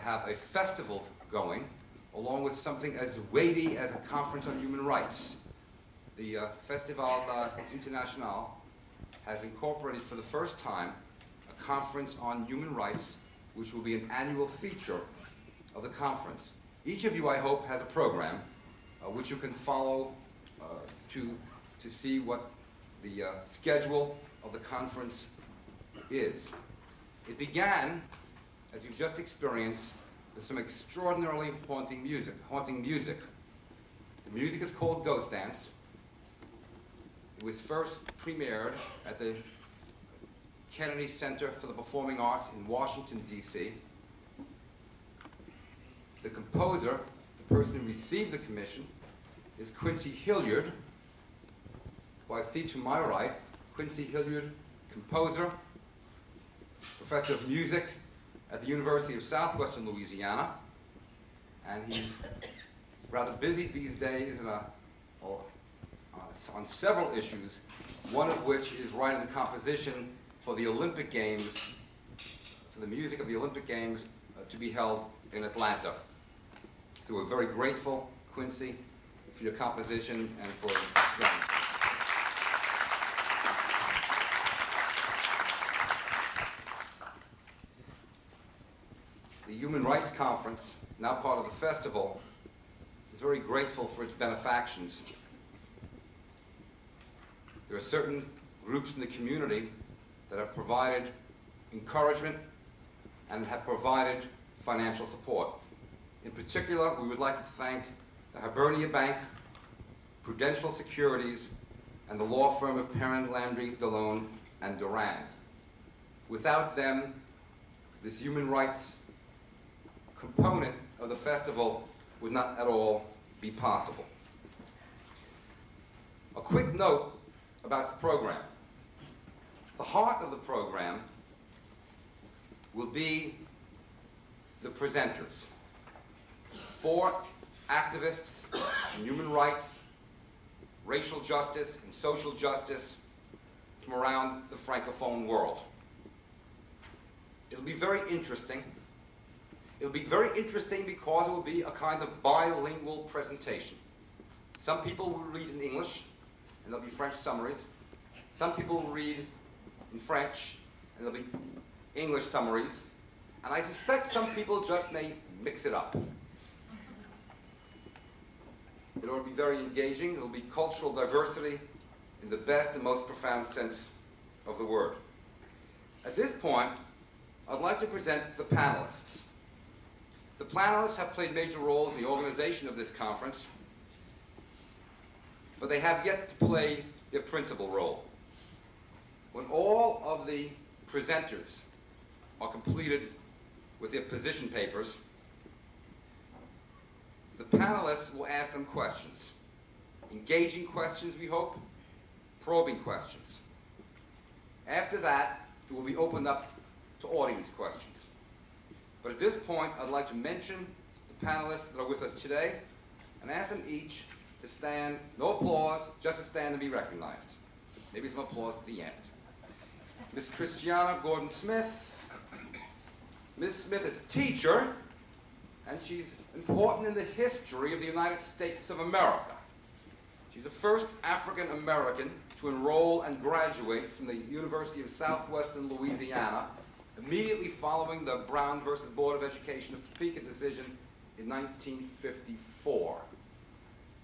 have a festival going, along with something as weighty as a conference on human rights. The Festival International has incorporated for the first time a conference on human rights, which will be an annual feature of the conference. Each of you, I hope, has a program which you can follow to see what the schedule of the conference is. It began, as you've just experienced, with some extraordinarily haunting music. The music is called Ghost Dance. It was first premiered at the Kennedy Center for the Performing Arts in Washington, D.C. The composer, the person who received the commission, is Quincy Hilliard, who I see to my right. Quincy Hilliard, composer, professor of music at the University of Southwestern Louisiana, and he's rather busy these days on several issues, one of which is writing the composition for the Olympic Games, for the music of the Olympic Games to be held in Atlanta. So we're very grateful, Quincy, for your composition and for your strength. The Human Rights Conference, now part of the festival, is very grateful for its benefactions. There are certain groups in the community that have provided encouragement and have provided financial support. In particular, we would like to thank the Hibernia Bank, Prudential Securities, and the law firm of Perrin, Landry, Delone, and Durand. Without them, this human rights component of the festival would not at all be possible. A quick note about the program. The heart of the program will be the presenters. 4 activists in human rights, racial justice, and social justice from around the Francophone world. It'll be very interesting. It'll be very interesting because it will be a kind of bilingual presentation. Some people will read in English, and there'll be French summaries. Some people will read in French, and there'll be English summaries. And I suspect some people just may mix it up. It will be very engaging. It will be cultural diversity in the best and most profound sense of the word. At this point, I'd like to present the panelists. The panelists have played major roles in the organization of this conference, but they have yet to play their principal role. When all of the presenters are completed with their position papers, the panelists will ask them questions. Engaging questions, we hope, probing questions. After that, it will be opened up to audience questions. But at this point, I'd like to mention the panelists that are with us today and ask them each to stand, no applause, just to stand and be recognized. Maybe some applause at the end. Ms. Christiana Gordon-Smith. Ms. Smith is a teacher, and she's important in the history of the United States of America. She's the first African American to enroll and graduate from the University of Southwestern Louisiana immediately following the Brown versus Board of Education of Topeka decision in 1954.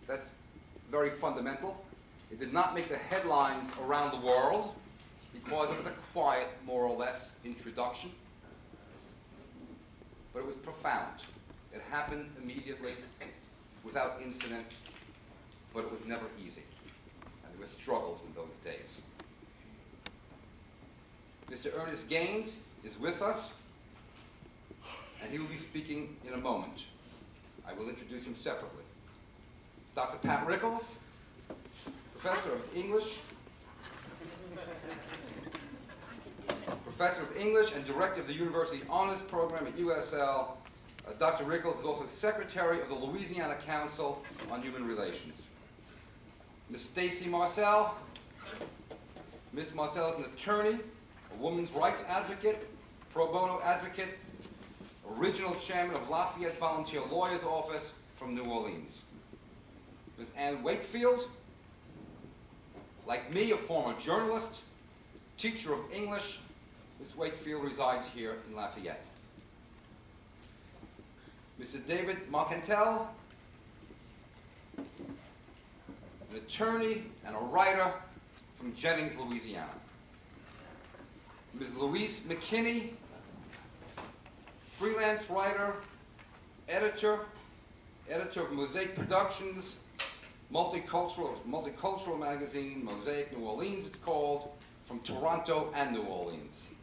That's very fundamental. It did not make the headlines around the world because it was a quiet, more or less, introduction. But it was profound. It happened immediately, without incident, but it was never easy. And there were struggles in those days. Mr. Ernest Gaines is with us, and he will be speaking in a moment. I will introduce him separately. Dr. Pat Rickles, professor of English, and director of the University Honors Program at USL. Dr. Rickles is also secretary of the Louisiana Council on Human Relations. Ms. Stacy Marcel. Ms. Marcel is an attorney, a women's rights advocate, pro bono advocate, a original chairman of Lafayette Volunteer Lawyers Office from New Orleans. Ms. Ann Wakefield, like me, a former journalist, teacher of English. Ms. Wakefield resides here in Lafayette. Mr. David Marcantel, an attorney and a writer from Jennings, Louisiana. Ms. Louise McKinney, freelance writer, editor of Mosaic Productions, multicultural magazine, Mosaic New Orleans it's called, from Toronto and New Orleans.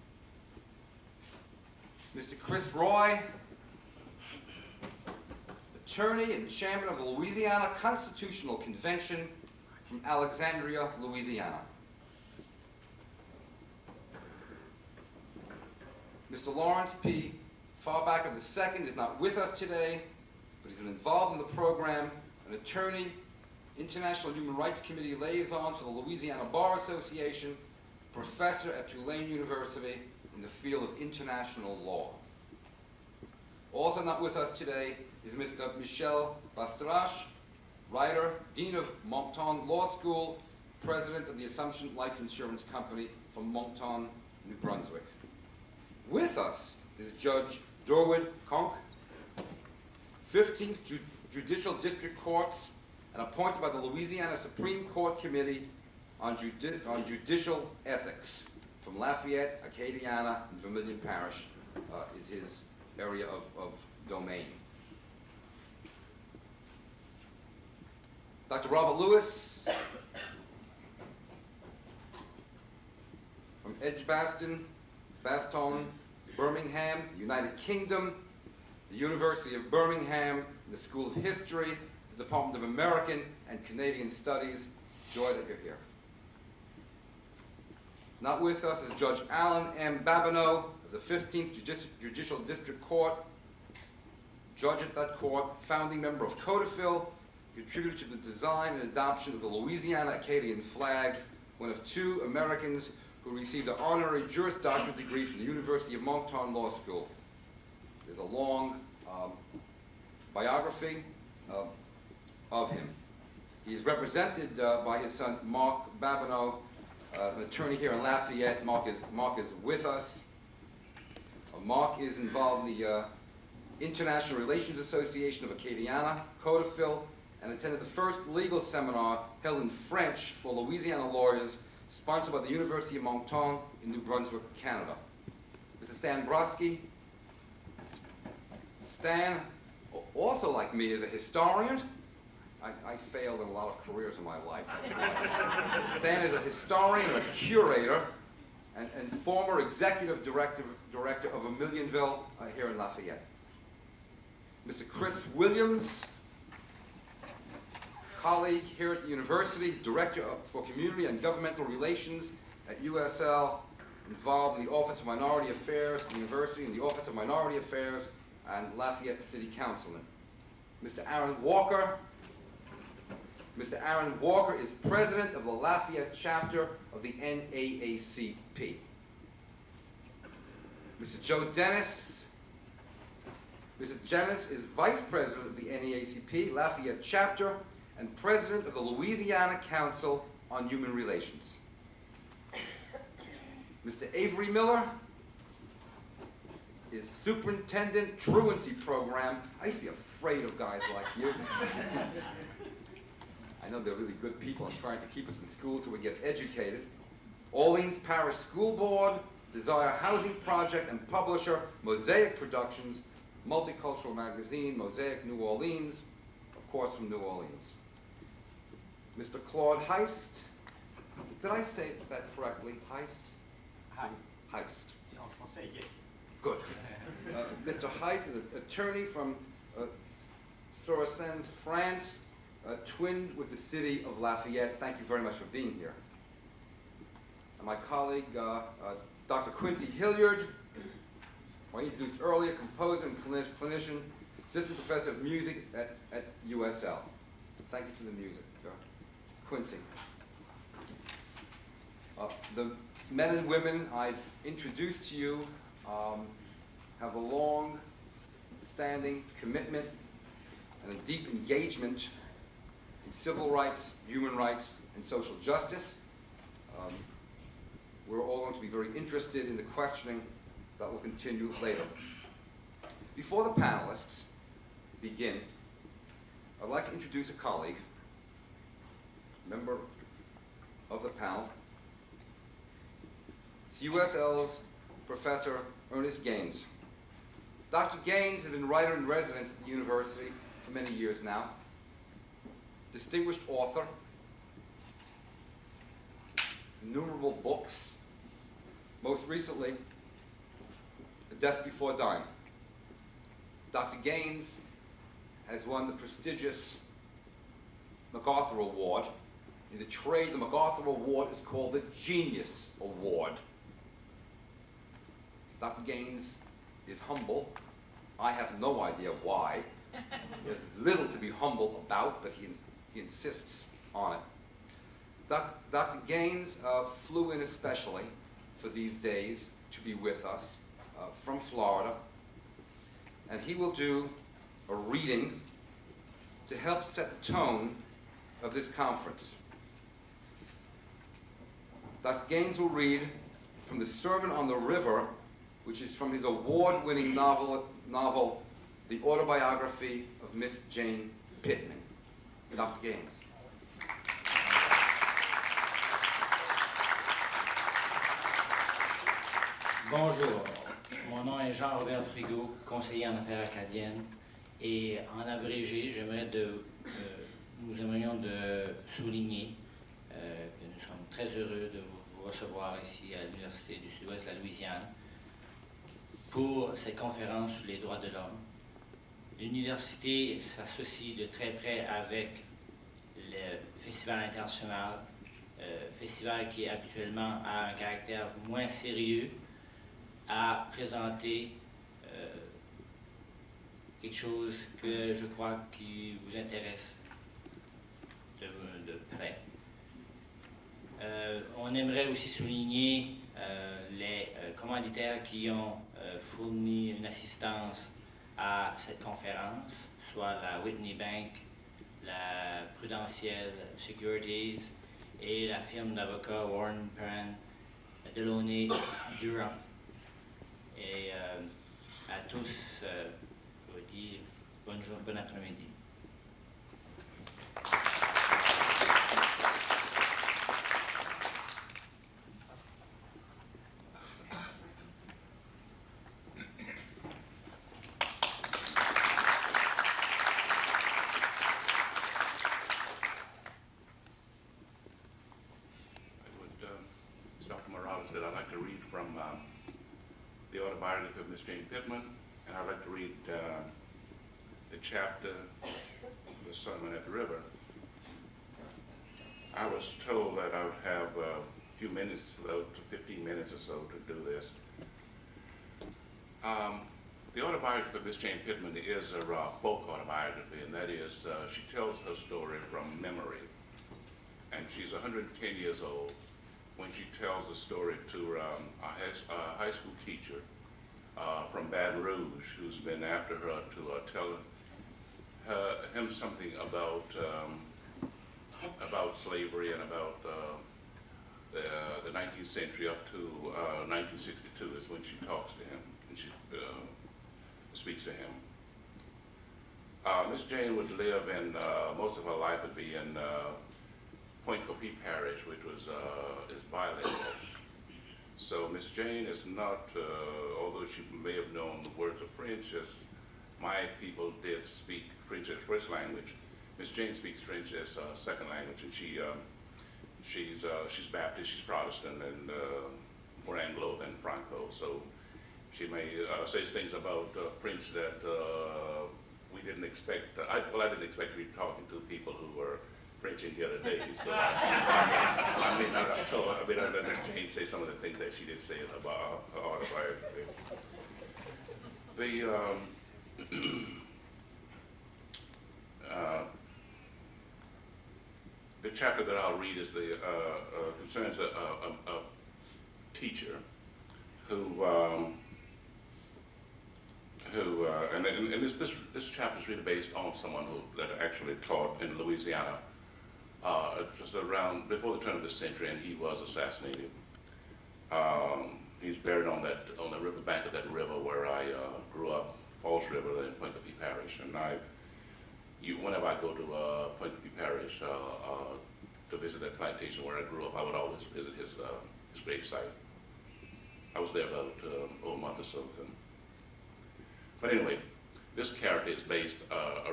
Mr. Chris Roy, attorney and chairman of the Louisiana Constitutional Convention from Alexandria, Louisiana. Mr. Lawrence P. Farbacker II is not with us today, but he's been involved in the program, an attorney, International Human Rights Committee liaison for the Louisiana Bar Association, professor at Tulane University in the field of international law. Also not with us today is Mr. Michel Bastrache, writer, dean of Moncton Law School, president of the Assumption Life Insurance Company from Moncton, New Brunswick. With us is Judge Dorwood Conk, 15th Judicial District Courts, and appointed by the Louisiana Supreme Court Committee on Judicial Ethics from Lafayette, Acadiana, and Vermilion Parish is his area of domain. Dr. Robert Lewis from Edgbaston, Bastogne, Birmingham, United Kingdom, the University of Birmingham, the School of History, the Department of American and Canadian Studies. It's a joy that you're here. Not with us is Judge Alan M. Babineau of the 15th Judicial District Court, judge at that court, founding member of Codafil, contributed to the design and adoption of the Louisiana Acadian flag, one of 2 Americans who received an honorary Juris Doctorate degree from the University of Moncton Law School. There's a long biography of him. He is represented by his son, Mark Babineau, an attorney here in Lafayette. Mark is with us. Mark is involved in the International Relations Association of Acadiana, Codafil, and attended the first legal seminar held in French for Louisiana lawyers, sponsored by the University of Moncton in New Brunswick, Canada. Mr. Stan Brodsky. Stan, also like me, is a historian. I failed in a lot of careers in my life. Stan is a historian and a curator and former executive director of Vermilionville here in Lafayette. Mr. Chris Williams, colleague here at the university. He's director for community and governmental relations at USL, involved in the Office of Minority Affairs at the university and the Office of Minority Affairs and Lafayette City Councilman. Mr. Aaron Walker. Mr. Aaron Walker is president of the Lafayette chapter of the NAACP. Mr. Joe Dennis. Mr. Dennis is vice president of the NAACP Lafayette chapter and president of the Louisiana Council on Human Relations. Mr. Avery Miller is superintendent truancy program. I used to be afraid of guys like you. I know they're really good people and trying to keep us in school so we get educated. Orleans Parish School Board, Desire Housing Project, and publisher, Mosaic Productions, multicultural magazine, Mosaic New Orleans, of course from New Orleans. Mr. Claude Heist. Did I say that correctly? Heist? Heist. I'll say yes. Good. Mr. Heist is an attorney from Soissons, France, twinned with the city of Lafayette. Thank you very much for being here. And my colleague, Dr. Quincy Hilliard, who I introduced earlier, composer and clinician, assistant professor of music at USL. Thank you for the music, Quincy. The men and women I've introduced to you have a long long-standing commitment and a deep engagement in civil rights, human rights, and social justice. We're all going to be very interested in the questioning that will continue later. Before the panelists begin, I'd like to introduce a colleague, member of the panel. It's USL's Professor Ernest Gaines. Dr. Gaines has been writer-in-residence at the university for many years now. Distinguished author, innumerable books, most recently, A Death Before Dying. Dr. Gaines has won the prestigious MacArthur Award. In the trade, the MacArthur Award is called the Genius Award. Dr. Gaines is humble. I have no idea why. There's little to be humble about, but he insists on it. Dr. Gaines flew in especially for these days to be with us from Florida, and he will do a reading to help set the tone of this conference. Dr. Gaines will read from the Sermon on the River, which is from his award-winning novel, The Autobiography of Miss Jane Pittman. Dr. Gaines. Bonjour, mon nom est Jean-Robert Frigo, conseiller en affaires acadiennes, et en abrégé, nous aimerions de souligner que nous sommes très heureux de vous recevoir ici à l'Université du Sud-Ouest de la Louisiane pour cette conférence sur les droits de l'homme. L'université s'associe de très près avec le Festival international, festival qui habituellement a un caractère moins sérieux, à présenter quelque chose que je crois qui vous intéresse de près. On aimerait aussi souligner les commanditaires qui ont fourni une assistance à cette conférence, soit la Whitney Bank, la Prudential Securities et la firme d'avocats Warren Perrin, Delaunay Durham. Et à tous, je vous dis bonjour, bon après-midi. That I'd like to read from the autobiography of Miss Jane Pittman, and I'd like to read the chapter, The Sermon at the River. I was told that I would have a few minutes, about 15 minutes or so, to do this. The autobiography of Miss Jane Pittman is a folk autobiography, and that is, she tells her story from memory. And she's 110 years old when she tells the story to a high school teacher from Baton Rouge, who's been after her to tell him something about slavery and about the 19th century up to 1962 is when she talks to him and she speaks to him. Miss Jane would live in, most of her life would be in Point Coupee Parish, which was is bilingual. So Miss Jane is not, although she may have known the words of French, as my people did speak French as first language, Miss Jane speaks French as second language, and she's Baptist, she's Protestant, and more Anglo than Franco. So she may say things about French that we didn't expect. I didn't expect to be talking to people who were French in here today, so I may not have told. I mean, I've let Miss Jane say some of the things that she did say about her autobiography. The chapter that I'll read is concerns a who, and this chapter is really based on someone that actually taught in Louisiana just around before the turn of the century, and he was assassinated. He's buried on the river bank of that river where I grew up, Falls River in Point-de-Vie Parish. And whenever I go to Point-de-Vie Parish to visit that plantation where I grew up, I would always visit his gravesite. I was there about a month or so ago. But anyway, this character is based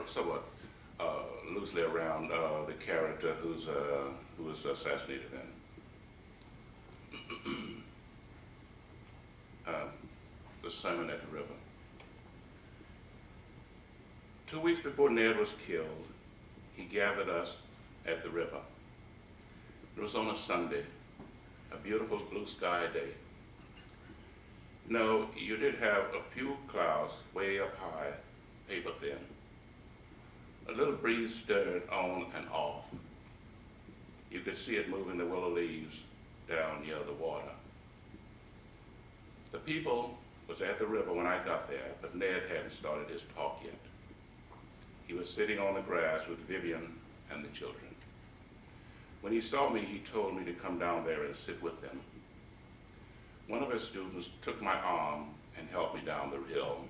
somewhat loosely around the character who was assassinated then. The sermon at the river. 2 weeks before Ned was killed, he gathered us at the river. It was on a Sunday, a beautiful blue sky day. No, you did have a few clouds way up high, paper thin. A little breeze stirred on and off. You could see it moving the willow leaves down near the water. The people was at the river when I got there, but Ned hadn't started his talk yet. He was sitting on the grass with Vivian and the children. When he saw me, he told me to come down there and sit with them. One of his students took my arm and helped me down the hill.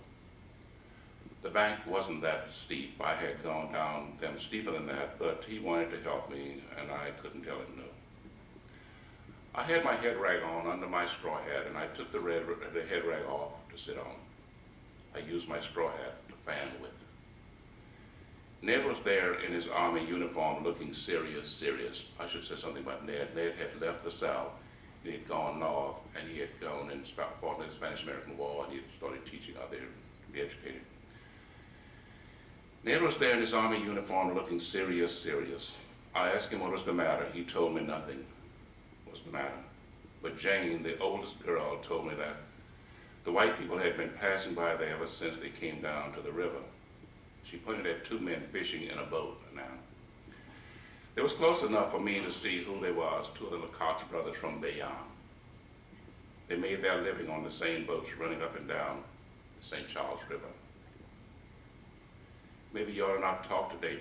The bank wasn't that steep. I had gone down them steeper than that, but he wanted to help me, and I couldn't tell him no. I had my head rag on under my straw hat, and I took the head rag off to sit on. I used my straw hat to fan with. Ned was there in his army uniform looking serious. I should say something about Ned. Ned had left the South. He had gone north, and he had gone and fought in the Spanish-American War, and he had started teaching out there to be educated. Ned was there in his army uniform looking serious. I asked him what was the matter. He told me nothing was the matter. But Jane, the oldest girl, told me that the white people had been passing by there ever since they came down to the river. She pointed at two men fishing in a boat now. It was close enough for me to see who they was, two of the Lecoq brothers from Bayonne. They made their living on the same boats running up and down the St. Charles River. Maybe you ought to not talk today,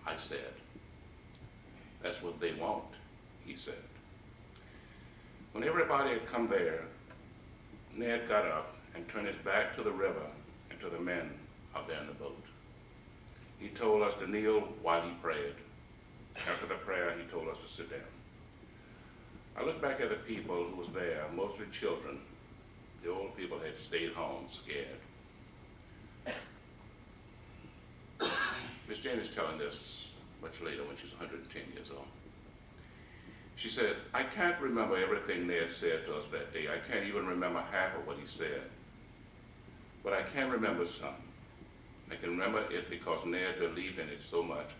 I said. That's what they want, he said. When everybody had come there, Ned got up and turned his back to the river and to the men out there in the boat. He told us to kneel while he prayed. After the prayer, he told us to sit down. I looked back at the people who was there, mostly children. The old people had stayed home, scared. Miss Jane is telling this much later when she's 110 years old. She said, I can't remember everything Ned said to us that day. I can't even remember half of what he said. But I can remember some. I can remember it because Ned believed in it so much,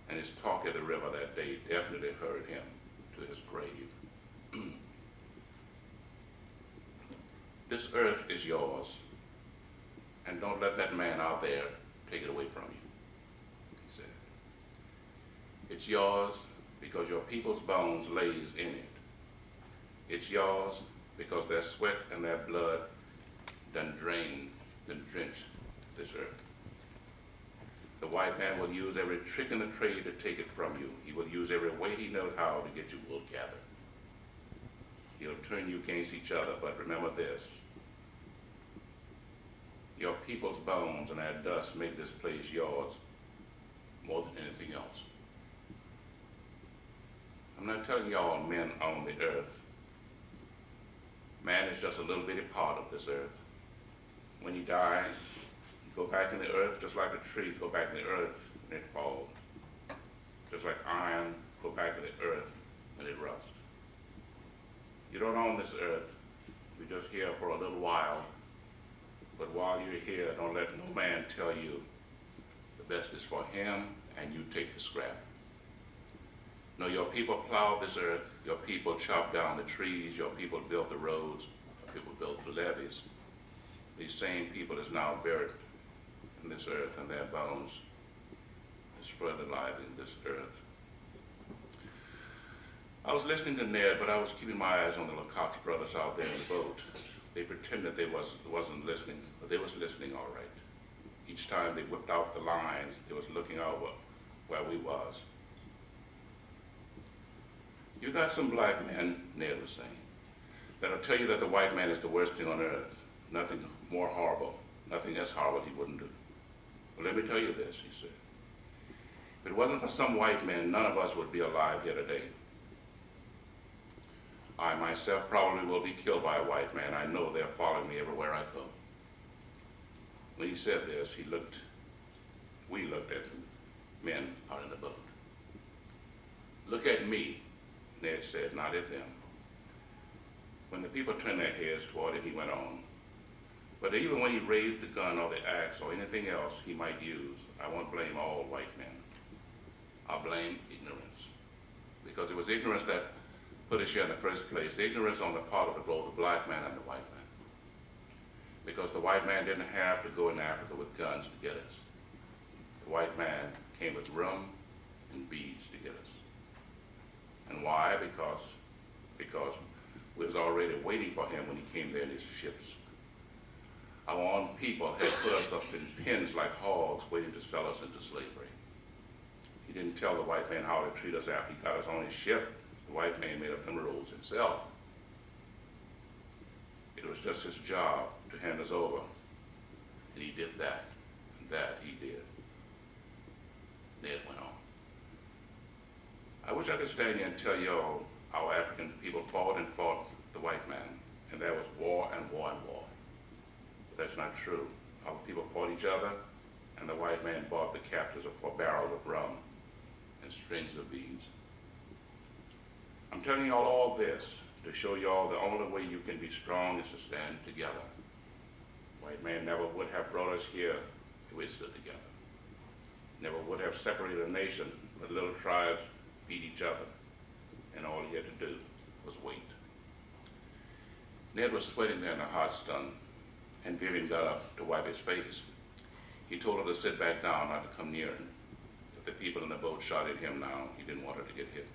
and his talk at the river that day definitely hurried him to his grave. This earth is yours, and don't let that man out there take it away from you, he said. It's yours because your people's bones lays in it. It's yours because their sweat and their blood done drenched this earth. The white man will use every trick in the trade to take it from you. He will use every way he knows how to get you wool gathered. He'll turn you against each other, but remember this. Your people's bones and their dust make this place yours more than anything else. I'm not telling y'all men on the earth. Man is just a little bitty part of this earth. When you die, you go back in the earth just like a tree, go back in the earth when it falls. Just like iron, go back in the earth when it rusts. You don't own this earth. You're just here for a little while. But while you're here, don't let no man tell you the best is for him and you take the scrap. No, your people plowed this earth, your people chopped down the trees, your people built the roads, your people built the levees. These same people is now buried in this earth, and their bones is further alive in this earth. I was listening to Ned, but I was keeping my eyes on the Lecoq brothers out there in the boat. They pretended they wasn't listening, but they was listening all right. Each time they whipped out the lines, they was looking over where we was. You got some black men, Ned was saying, that'll tell you that the white man is the worst thing on earth. Nothing more horrible. Nothing as horrible he wouldn't do. Well, let me tell you this, he said. If it wasn't for some white men, none of us would be alive here today. I myself probably will be killed by a white man. I know they're following me everywhere I go. When he said this, we looked at men out in the boat. Look at me, Ned said, not at them. When the people turned their heads toward him, he went on. But even when he raised the gun or the axe or anything else he might use, I won't blame all white men. I'll blame ignorance. Because it was ignorance that put us here in the first place. The ignorance on the part of both the black man and the white man. Because the white man didn't have to go in Africa with guns to get us. The white man came with rum and beads to get us. And why? Because we was already waiting for him when he came there in his ships. Our own people had put us up in pens like hogs waiting to sell us into slavery. He didn't tell the white man how to treat us after he got us on his ship. The white man made up them rules himself. It was just his job to hand us over. And he did that, and that he did. Ned went on. I wish I could stand here and tell y'all our African people fought and fought the white man, and there was war and war and war. But that's not true. Our people fought each other, and the white man bought the captives for barrels of rum and strings of beads. I'm telling y'all all this to show y'all the only way you can be strong is to stand together. White man never would have brought us here if we stood together. Never would have separated a nation, but little tribes beat each other, and all he had to do was wait. Ned was sweating there in the hot sun, and Vivian got up to wipe his face. He told her to sit back down, not to come near him. If the people in the boat shot at him now, he didn't want her to get hit.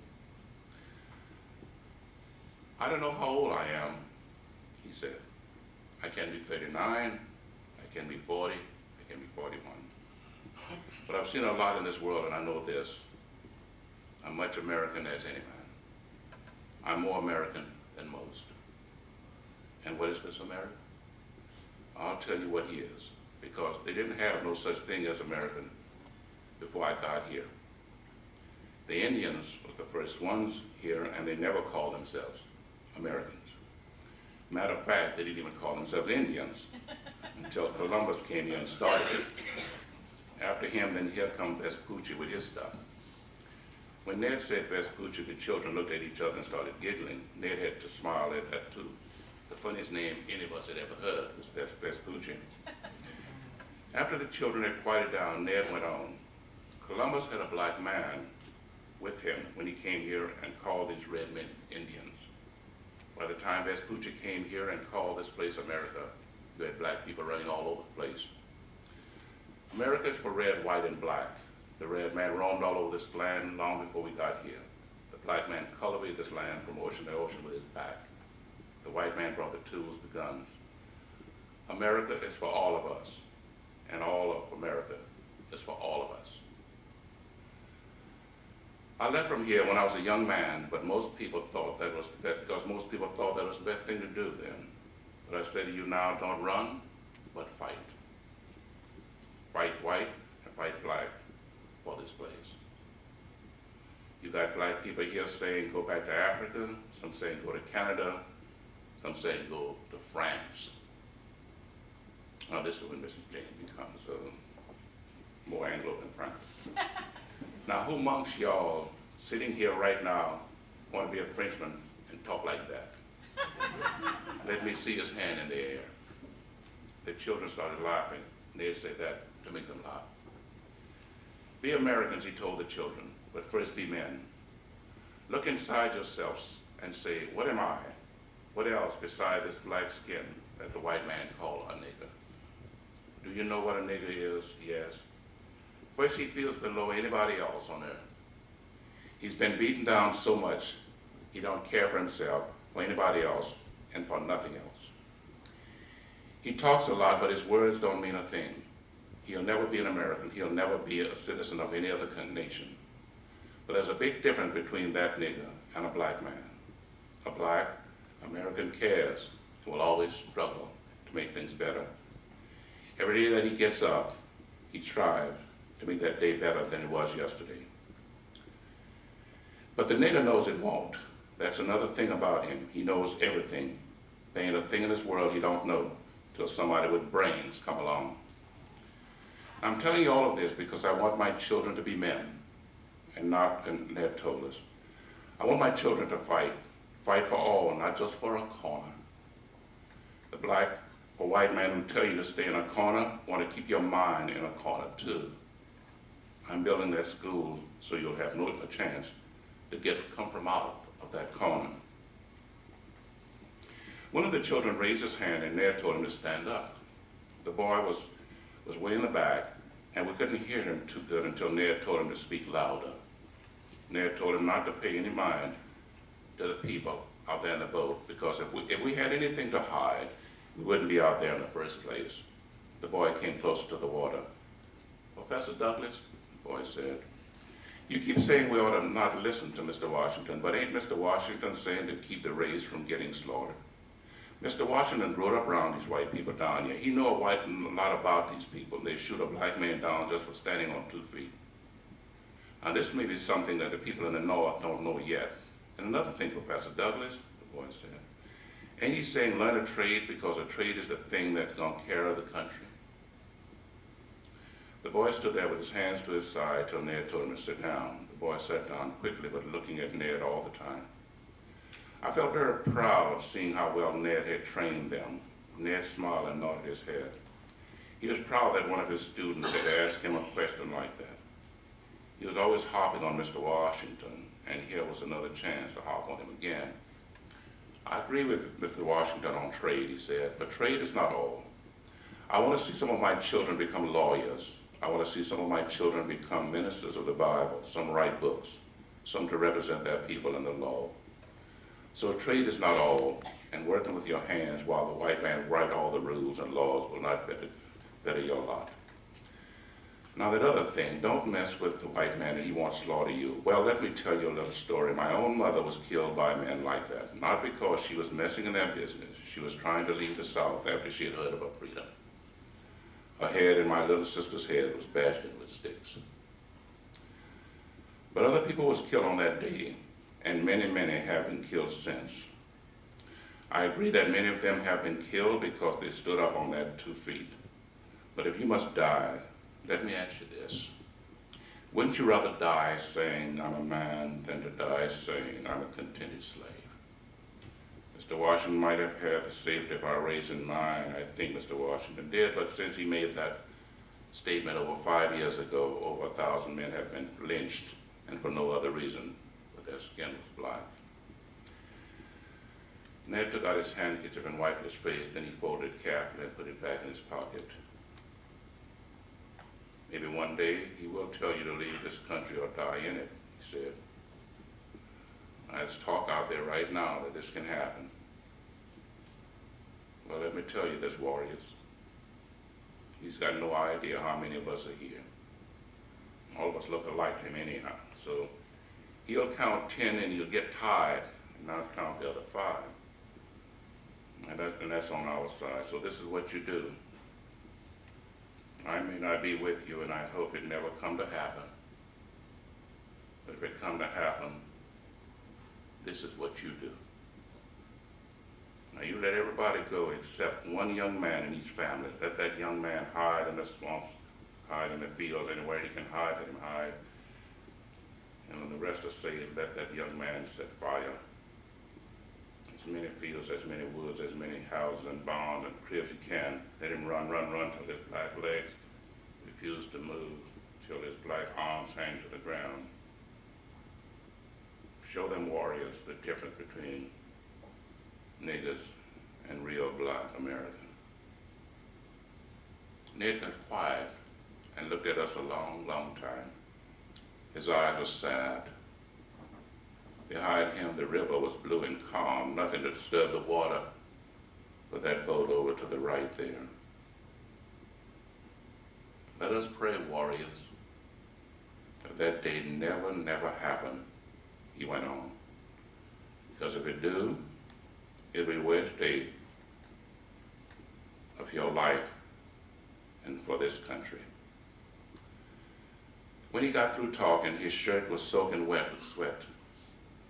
I don't know how old I am, he said. I can be 39, I can be 40, I can be 41. But I've seen a lot in this world, and I know this. I'm much American as any man. I'm more American than most. And what is this America? I'll tell you what he is, because they didn't have no such thing as American before I got here. The Indians was the first ones here, and they never called themselves Americans. Matter of fact, they didn't even call themselves Indians until Columbus came here and started it. After him, then here comes Vespucci with his stuff. When Ned said Vespucci, the children looked at each other and started giggling. Ned had to smile at that too. The funniest name any of us had ever heard was Vespucci. After the children had quieted down, Ned went on. Columbus had a black man with him when he came here and called these red men Indians. By the time Vespucci came here and called this place America, you had black people running all over the place. America is for red, white, and black. The red man roamed all over this land long before we got here. The black man cultivated this land from ocean to ocean with his back. The white man brought the tools, the guns. America is for all of us, and all of America is for all of us. I left from here when I was a young man, but most people thought that was because most people thought that was the best thing to do then. But I say to you now, don't run, but fight. Fight white and fight black for this place. You got black people here saying go back to Africa, some saying go to Canada, some saying go to France. Now this is when Mrs. Jane becomes more Anglo than Franco. Now who amongst y'all sitting here right now want to be a Frenchman and talk like that? Let me see his hand in the air. The children started laughing, and they'd say that to make them laugh. Be Americans, he told the children, but first be men. Look inside yourselves and say, what am I? What else beside this black skin that the white man called a nigger? Do you know what a nigger is? He asked. First, he feels below anybody else on earth. He's been beaten down so much, he don't care for himself, or anybody else, and for nothing else. He talks a lot, but his words don't mean a thing. He'll never be an American. He'll never be a citizen of any other nation. But there's a big difference between that nigger and a black man. A black American cares and will always struggle to make things better. Every day that he gets up, he strives to make that day better than it was yesterday. But the nigger knows it won't. That's another thing about him. He knows everything. There ain't a thing in this world he don't know till somebody with brains come along. I'm telling you all of this because I want my children to be men and not, and Ned told us, I want my children to fight for all, not just for a corner. The black or white man who tell you to stay in a corner want to keep your mind in a corner too. I'm building that school so you'll have a chance to come from out of that corner. One of the children raised his hand and Ned told him to stand up. The boy was way in the back and we couldn't hear him too good until Ned told him to speak louder. Ned told him not to pay any mind to the people out there in the boat because if we had anything to hide, we wouldn't be out there in the first place. The boy came closer to the water. Professor Douglas, the boy said, you keep saying we ought to not listen to Mr. Washington, but ain't Mr. Washington saying to keep the race from getting slaughtered? Mr. Washington grew up around these white people down here. He know a lot about these people. They shoot a black man down just for standing on 2 feet. Now this may be something that the people in the North don't know yet. And another thing, Professor Douglas, the boy said, ain't he saying learn a trade because a trade is the thing that's gonna carry the country? The boy stood there with his hands to his side till Ned told him to sit down. The boy sat down quickly, but looking at Ned all the time. I felt very proud seeing how well Ned had trained them. Ned smiled and nodded his head. He was proud that one of his students had asked him a question like that. He was always harping on Mr. Washington, and here was another chance to harp on him again. I agree with Mr. Washington on trade, he said, but trade is not all. I want to see some of my children become lawyers. I want to see some of my children become ministers of the Bible, some write books, some to represent their people in the law. So trade is not all, and working with your hands while the white man write all the rules and laws will not better your lot. Now that other thing, don't mess with the white man and he won't slaughter you. Well, let me tell you a little story. My own mother was killed by men like that, not because she was messing in their business. She was trying to leave the South after she had heard of her freedom. Her head and my little sister's head was bashed in with sticks. But other people was killed on that day, and many, many have been killed since. I agree that many of them have been killed because they stood up on that 2 feet. But if you must die, let me ask you this. Wouldn't you rather die saying, I'm a man, than to die saying, I'm a contented slave? Mr. Washington might have had the safety of our race in mind. I think Mr. Washington did, but since he made that statement over 5 years ago, over 1,000 men have been lynched, and for no other reason, but their skin was black. Ned took out his handkerchief and wiped his face, then he folded it carefully and put it back in his pocket. Maybe one day he will tell you to leave this country or die in it, he said. There's talk out there right now that this can happen. Well, let me tell you this, warriors. He's got no idea how many of us are here. All of us look alike to him anyhow. So he'll count 10 and he'll get tired and not count the other 5. And that's on our side. So this is what you do. I may not be with you, and I hope it never come to happen. But if it come to happen, this is what you do. Now you let everybody go except one young man in each family. Let that young man hide in the swamps, hide in the fields, anywhere he can hide, let him hide. And when the rest are safe, let that young man set fire. As many fields, as many woods, as many houses and barns and cribs he can. Let him run till his black legs refuse to move, till his black arms hang to the ground. Show them warriors the difference between niggers and real black American. Ned got quiet and looked at us a long, long time. His eyes were sad. Behind him, the river was blue and calm, nothing to disturb the water. with that boat over to the right there. Let us pray, warriors, that day never, never happen, he went on. Because if it do, it'll be the worst day of your life and for this country. When he got through talking, his shirt was soaking wet with sweat.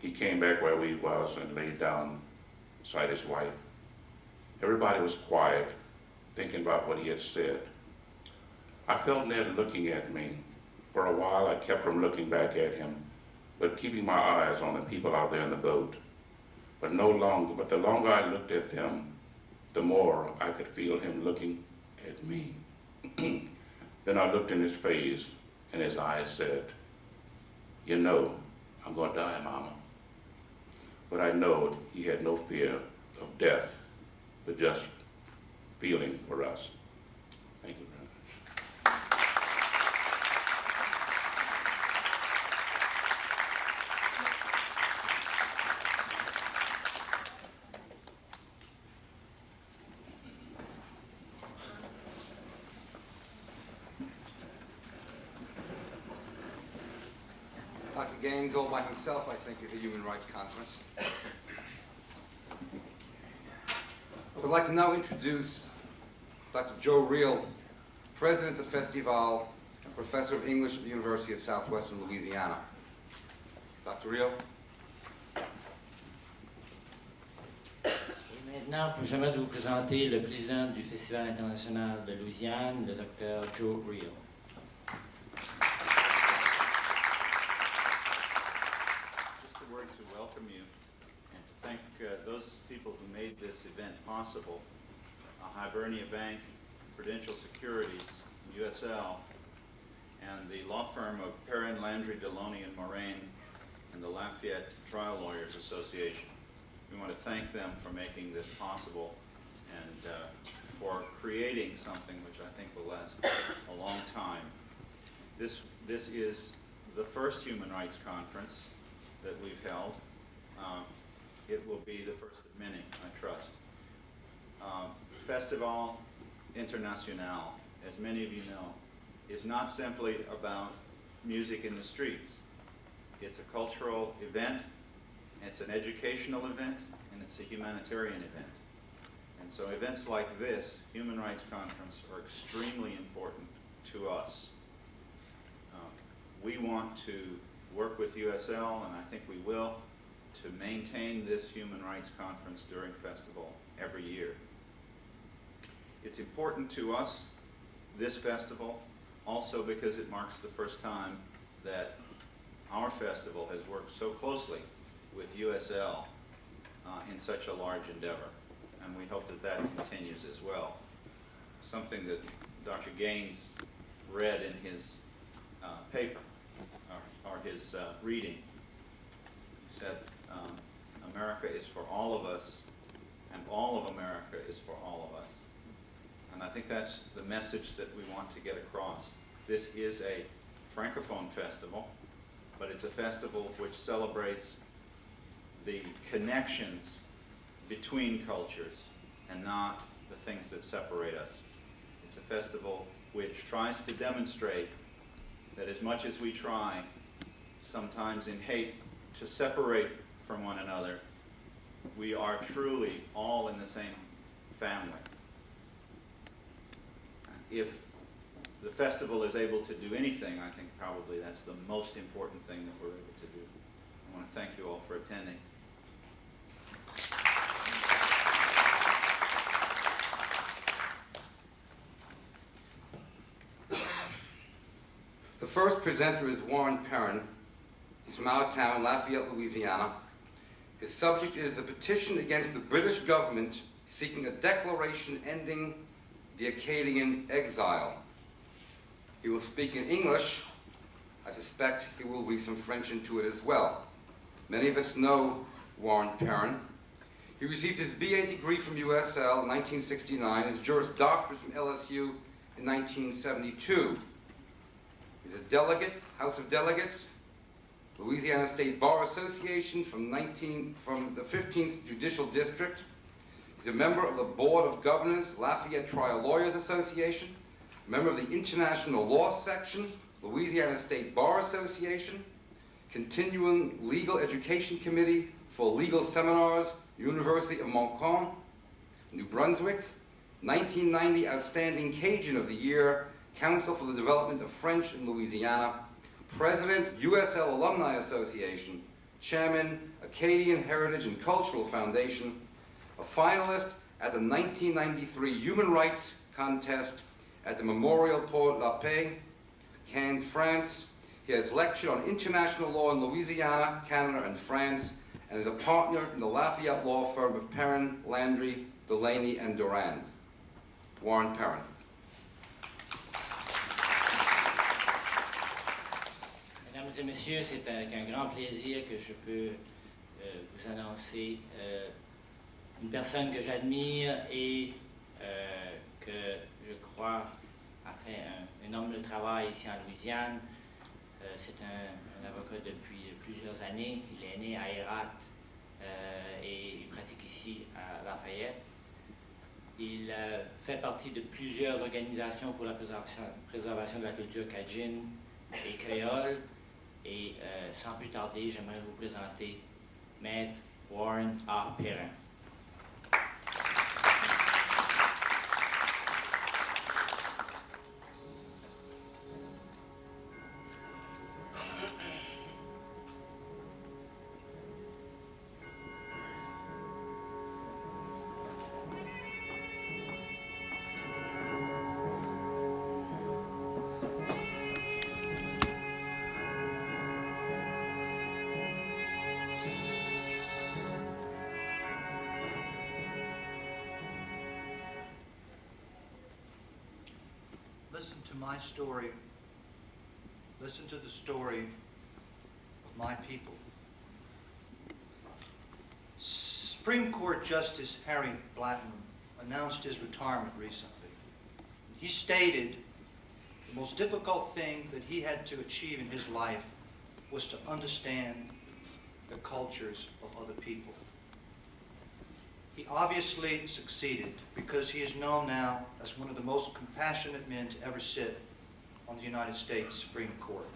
He came back where he was and laid down beside his wife. Everybody was quiet, thinking about what he had said. I felt Ned looking at me. For a while, I kept from looking back at him, but keeping my eyes on the people out there in the boat. But the longer I looked at them, the more I could feel him looking at me. Then I looked in his face, and his eyes said, "You know, I'm going to die, Mama." But I know he had no fear of death, but just feeling for us. Thank you very much. Dr. Gaines, all by himself, I think, is a human rights conference. I would like to now introduce Dr. Joe Reel, President of Festival and Professor of English at the University of Southwestern Louisiana. Dr. Reel. Et maintenant, j'aimerais vous présenter le président du Festival International de Louisiane, le Dr. Joe Reel. Just a word to welcome you and to thank those people who made this event possible. Hibernia Bank, Prudential Securities, USL, and the law firm of Perrin, Landry, Deloney, and Moraine, and the Lafayette Trial Lawyers Association. We want to thank them for making this possible and for creating something which I think will last a long time. This is the first human rights conference that we've held. It will be the first of many, I trust. Festival International, as many of you know, is not simply about music in the streets. It's a cultural event, it's an educational event, and it's a humanitarian event. And so events like this, Human Rights Conference, are extremely important to us. We want to work with USL, and I think we will, to maintain this Human Rights Conference during Festival every year. It's important to us, this festival, also because it marks the first time that our festival has worked so closely with USL in such a large endeavor. And we hope that that continues as well. Something that Dr. Gaines read in his paper, or his reading. He said, America is for all of us, and all of America is for all of us. And I think that's the message that we want to get across. This is a Francophone festival, but it's a festival which celebrates the connections between cultures and not the things that separate us. It's a festival which tries to demonstrate that as much as we try, sometimes in hate, to separate from one another, we are truly all in the same family. If the festival is able to do anything, I think probably that's the most important thing that we're able to do. I want to thank you all for attending. The first presenter is Warren Perrin. He's from our town, Lafayette, Louisiana. His subject is the petition against the British government seeking a declaration ending the Acadian exile. He will speak in English. I suspect he will weave some French into it as well. Many of us know Warren Perrin. He received his BA degree from USL in 1969, his Juris Doctorate from LSU in 1972. He's a delegate, House of Delegates, Louisiana State Bar Association from the 15th Judicial District, He's a member of the Board of Governors, Lafayette Trial Lawyers Association, member of the International Law Section, Louisiana State Bar Association, Continuing Legal Education Committee for Legal Seminars, University of Caen, New Brunswick, 1990 Outstanding Cajun of the Year, Council for the Development of French in Louisiana, President, USL Alumni Association, Chairman, Acadian Heritage and Cultural Foundation, a finalist at the 1993 Human Rights Contest at the Memorial pour la Paix, Caen, France. He has lectured on international law in Louisiana, Canada, and France, and is a partner in the Lafayette law firm of Perrin, Landry, Delaney, and Durand. Warren Perrin. Mesdames et messieurs, c'est avec un grand plaisir que je peux vous annoncer une personne que j'admire et que je crois a fait un homme de travail ici en Louisiane. C'est un avocat depuis plusieurs années. Il est né à Hérat et il pratique ici à Lafayette. Il fait partie de plusieurs organisations pour la préservation de la culture cajun et créole. Et sans plus tarder, j'aimerais vous présenter Maître Warren A. Perrin. Listen to my story. Listen to the story of my people. Supreme Court Justice Harry Blattman announced his retirement recently. He stated the most difficult thing that he had to achieve in his life was to understand the cultures of other people. He obviously succeeded because he is known now as one of the most compassionate men to ever sit on the United States Supreme Court.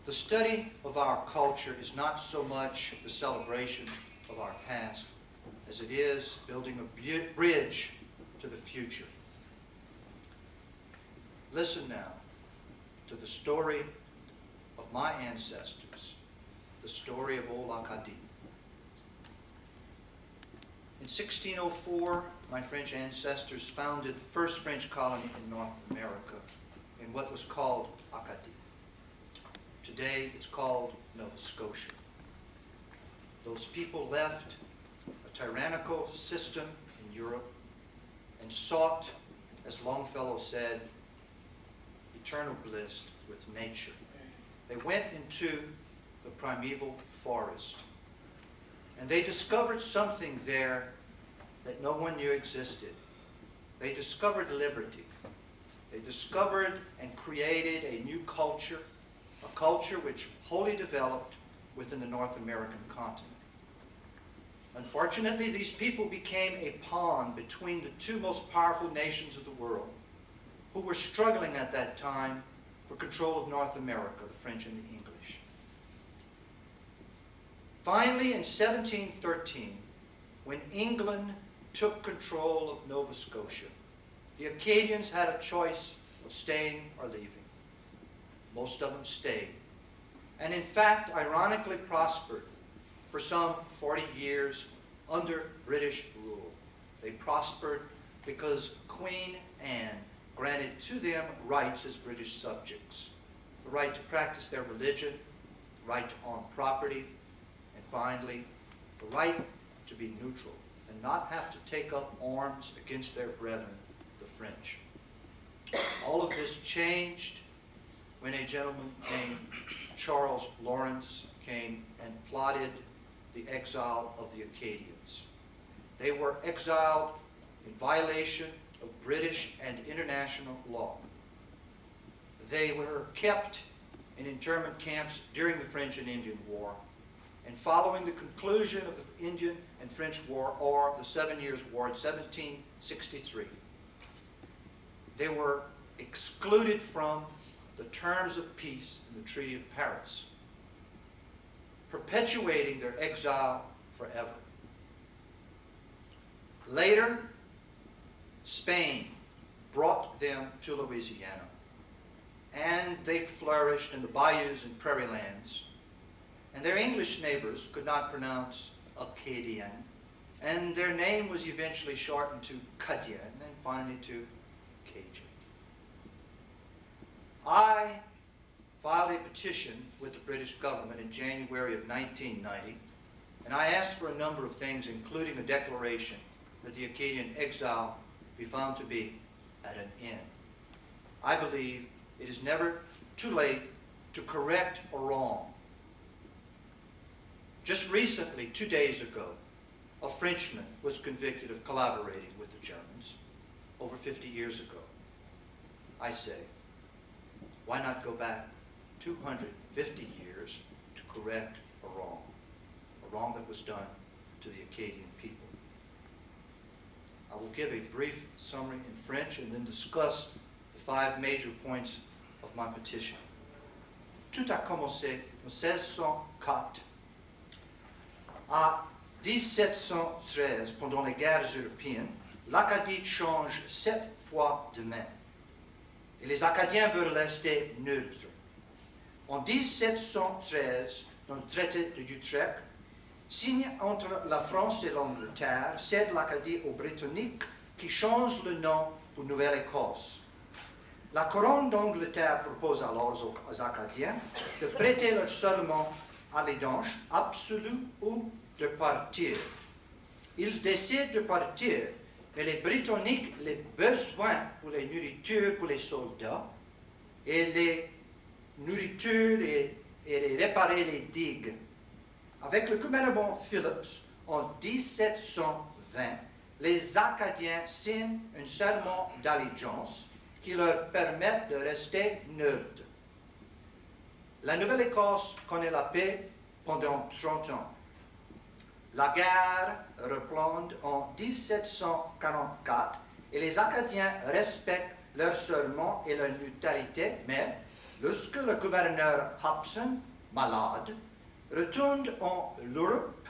The study of our culture is not so much the celebration of our past as it is building a bridge to the future. Listen now to the story of my ancestors, the story of old Acadian. In 1604, my French ancestors founded the first French colony in North America in what was called Acadie. Today, it's called Nova Scotia. Those people left a tyrannical system in Europe and sought, as Longfellow said, eternal bliss with nature. They went into the primeval forest, and they discovered something there that no one knew existed. They discovered liberty. They discovered and created a new culture, a culture which wholly developed within the North American continent. Unfortunately, these people became a pawn between the two most powerful nations of the world, who were struggling at that time for control of North America, the French and the English. Finally, in 1713, when England took control of Nova Scotia, the Acadians had a choice of staying or leaving. Most of them stayed, and in fact, ironically prospered for some 40 years under British rule. They prospered because Queen Anne granted to them rights as British subjects. The right to practice their religion, the right to own property, and finally, the right to be neutral and not have to take up arms against their brethren, the French. All of this changed when a gentleman named Charles Lawrence came and plotted the exile of the Acadians. They were exiled in violation of British and international law. They were kept in internment camps during the French and Indian War, and following the conclusion of the Indian and French War, or the 7 Years' War in 1763. They were excluded from the terms of peace in the Treaty of Paris, perpetuating their exile forever. Later, Spain brought them to Louisiana, and they flourished in the bayous and prairie lands, and their English neighbors could not pronounce Acadian, and their name was eventually shortened to Acadian and finally to Cajun. I filed a petition with the British government in January of 1990, and I asked for a number of things, including a declaration that the Acadian exile be found to be at an end. I believe it is never too late to correct a wrong. Just recently, 2 days ago, a Frenchman was convicted of collaborating with the Germans over 50 years ago. I say, why not go back 250 years to correct a wrong that was done to the Acadian people? I will give a brief summary in French and then discuss the 5 major points of my petition. Tout a commencé en 1604. À 1713, pendant les guerres européennes, l'Acadie change 7 fois de main. Et les Acadiens veulent rester neutres. En 1713, dans le traité d'Utrecht, signe entre la France et l'Angleterre, cède l'Acadie aux Britanniques qui changent le nom pour Nouvelle-Écosse. La couronne d'Angleterre propose alors aux Acadiens de prêter leur serment allégeance absolue ou de partir. Ils décident de partir, mais les Britanniques, les besoins pour les nourritures pour les soldats et les nourritures et réparer les digues. Avec le gouvernement Phillips, en 1720, les Acadiens signent un serment d'allégeance qui leur permet de rester neutres. La Nouvelle-Écosse connaît la paix pendant 30 ans. La guerre reprend en 1744 et les Acadiens respectent leur serment et leur neutralité, mais lorsque le gouverneur Hobson, malade, retourne en Europe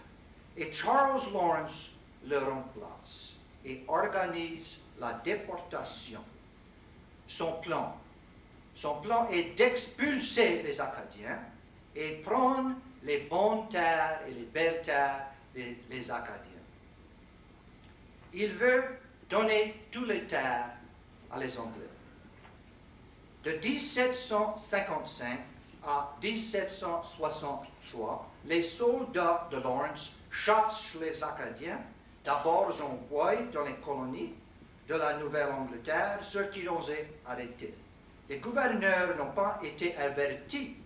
et Charles Lawrence le remplace et organise la déportation. Son plan est d'expulser les Acadiens et prendre les bonnes terres et les belles terres des Acadiens. Il veut donner toutes les terres à les Anglais. De 1755 à 1763, les soldats de Lawrence chassent les Acadiens, d'abord en Gueye dans les colonies de la Nouvelle-Angleterre, ceux qui ont été arrêtés. Les gouverneurs n'ont pas été avertis.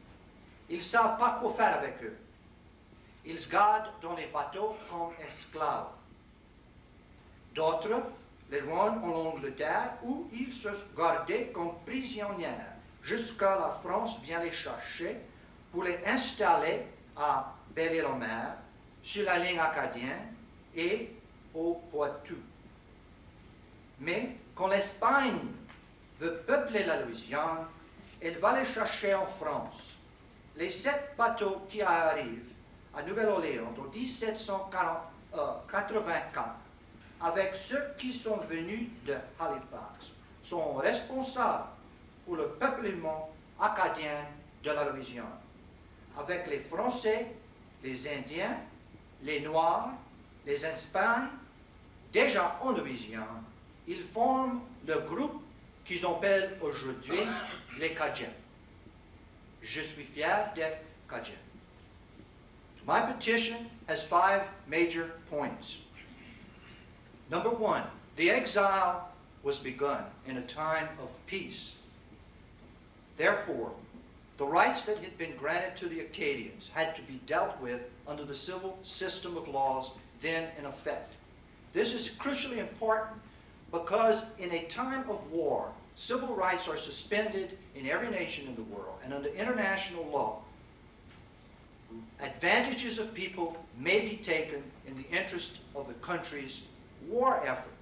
Ils ne savent pas quoi faire avec eux. Ils se gardent dans les bateaux comme esclaves. D'autres les rendent en Angleterre où ils se gardaient comme prisonniers jusqu'à la France vient les chercher pour les installer à Belle-Île-en-Mer, sur la ligne acadienne et au Poitou. Mais quand l'Espagne veut peupler la Louisiane, elle va les chercher en France. Les 7 bateaux qui arrivent à Nouvelle-Orléans en 1784, avec ceux qui sont venus de Halifax, sont responsables pour le peuplement acadien de la Louisiane. Avec les Français, les Indiens, les Noirs, les Espagnols, déjà en Louisiane, ils forment le groupe qu'ils appellent aujourd'hui les Cajuns. Je suis fier d'être Cajun. My petition has 5 major points. Number 1, the exile was begun in a time of peace. Therefore, the rights that had been granted to the Acadians had to be dealt with under the civil system of laws then in effect. This is crucially important because in a time of war, civil rights are suspended in every nation in the world, and under international law, advantages of people may be taken in the interest of the country's war effort.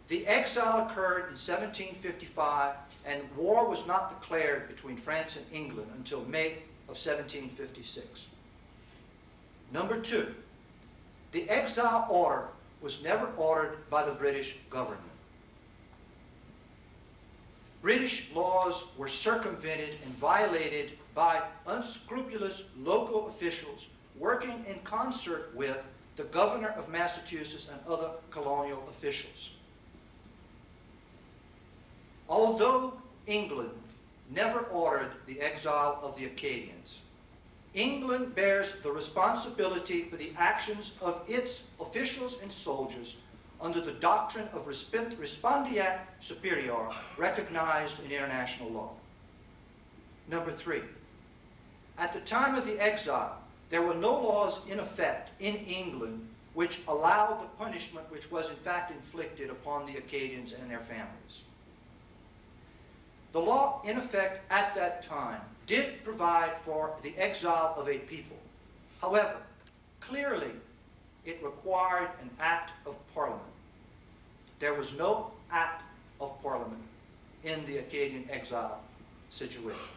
The exile occurred in 1755, and war was not declared between France and England until May of 1756. Number two, the exile order was never ordered by the British government. British laws were circumvented and violated by unscrupulous local officials working in concert with the governor of Massachusetts and other colonial officials. Although England never ordered the exile of the Acadians, England bears the responsibility for the actions of its officials and soldiers under the doctrine of respondeat superior recognized in international law. Number three, at the time of the exile, there were no laws in effect in England which allowed the punishment which was in fact inflicted upon the Acadians and their families. The law in effect at that time did provide for the exile of a people. However, clearly it required an act of Parliament. There was no act of Parliament in the Acadian exile situation.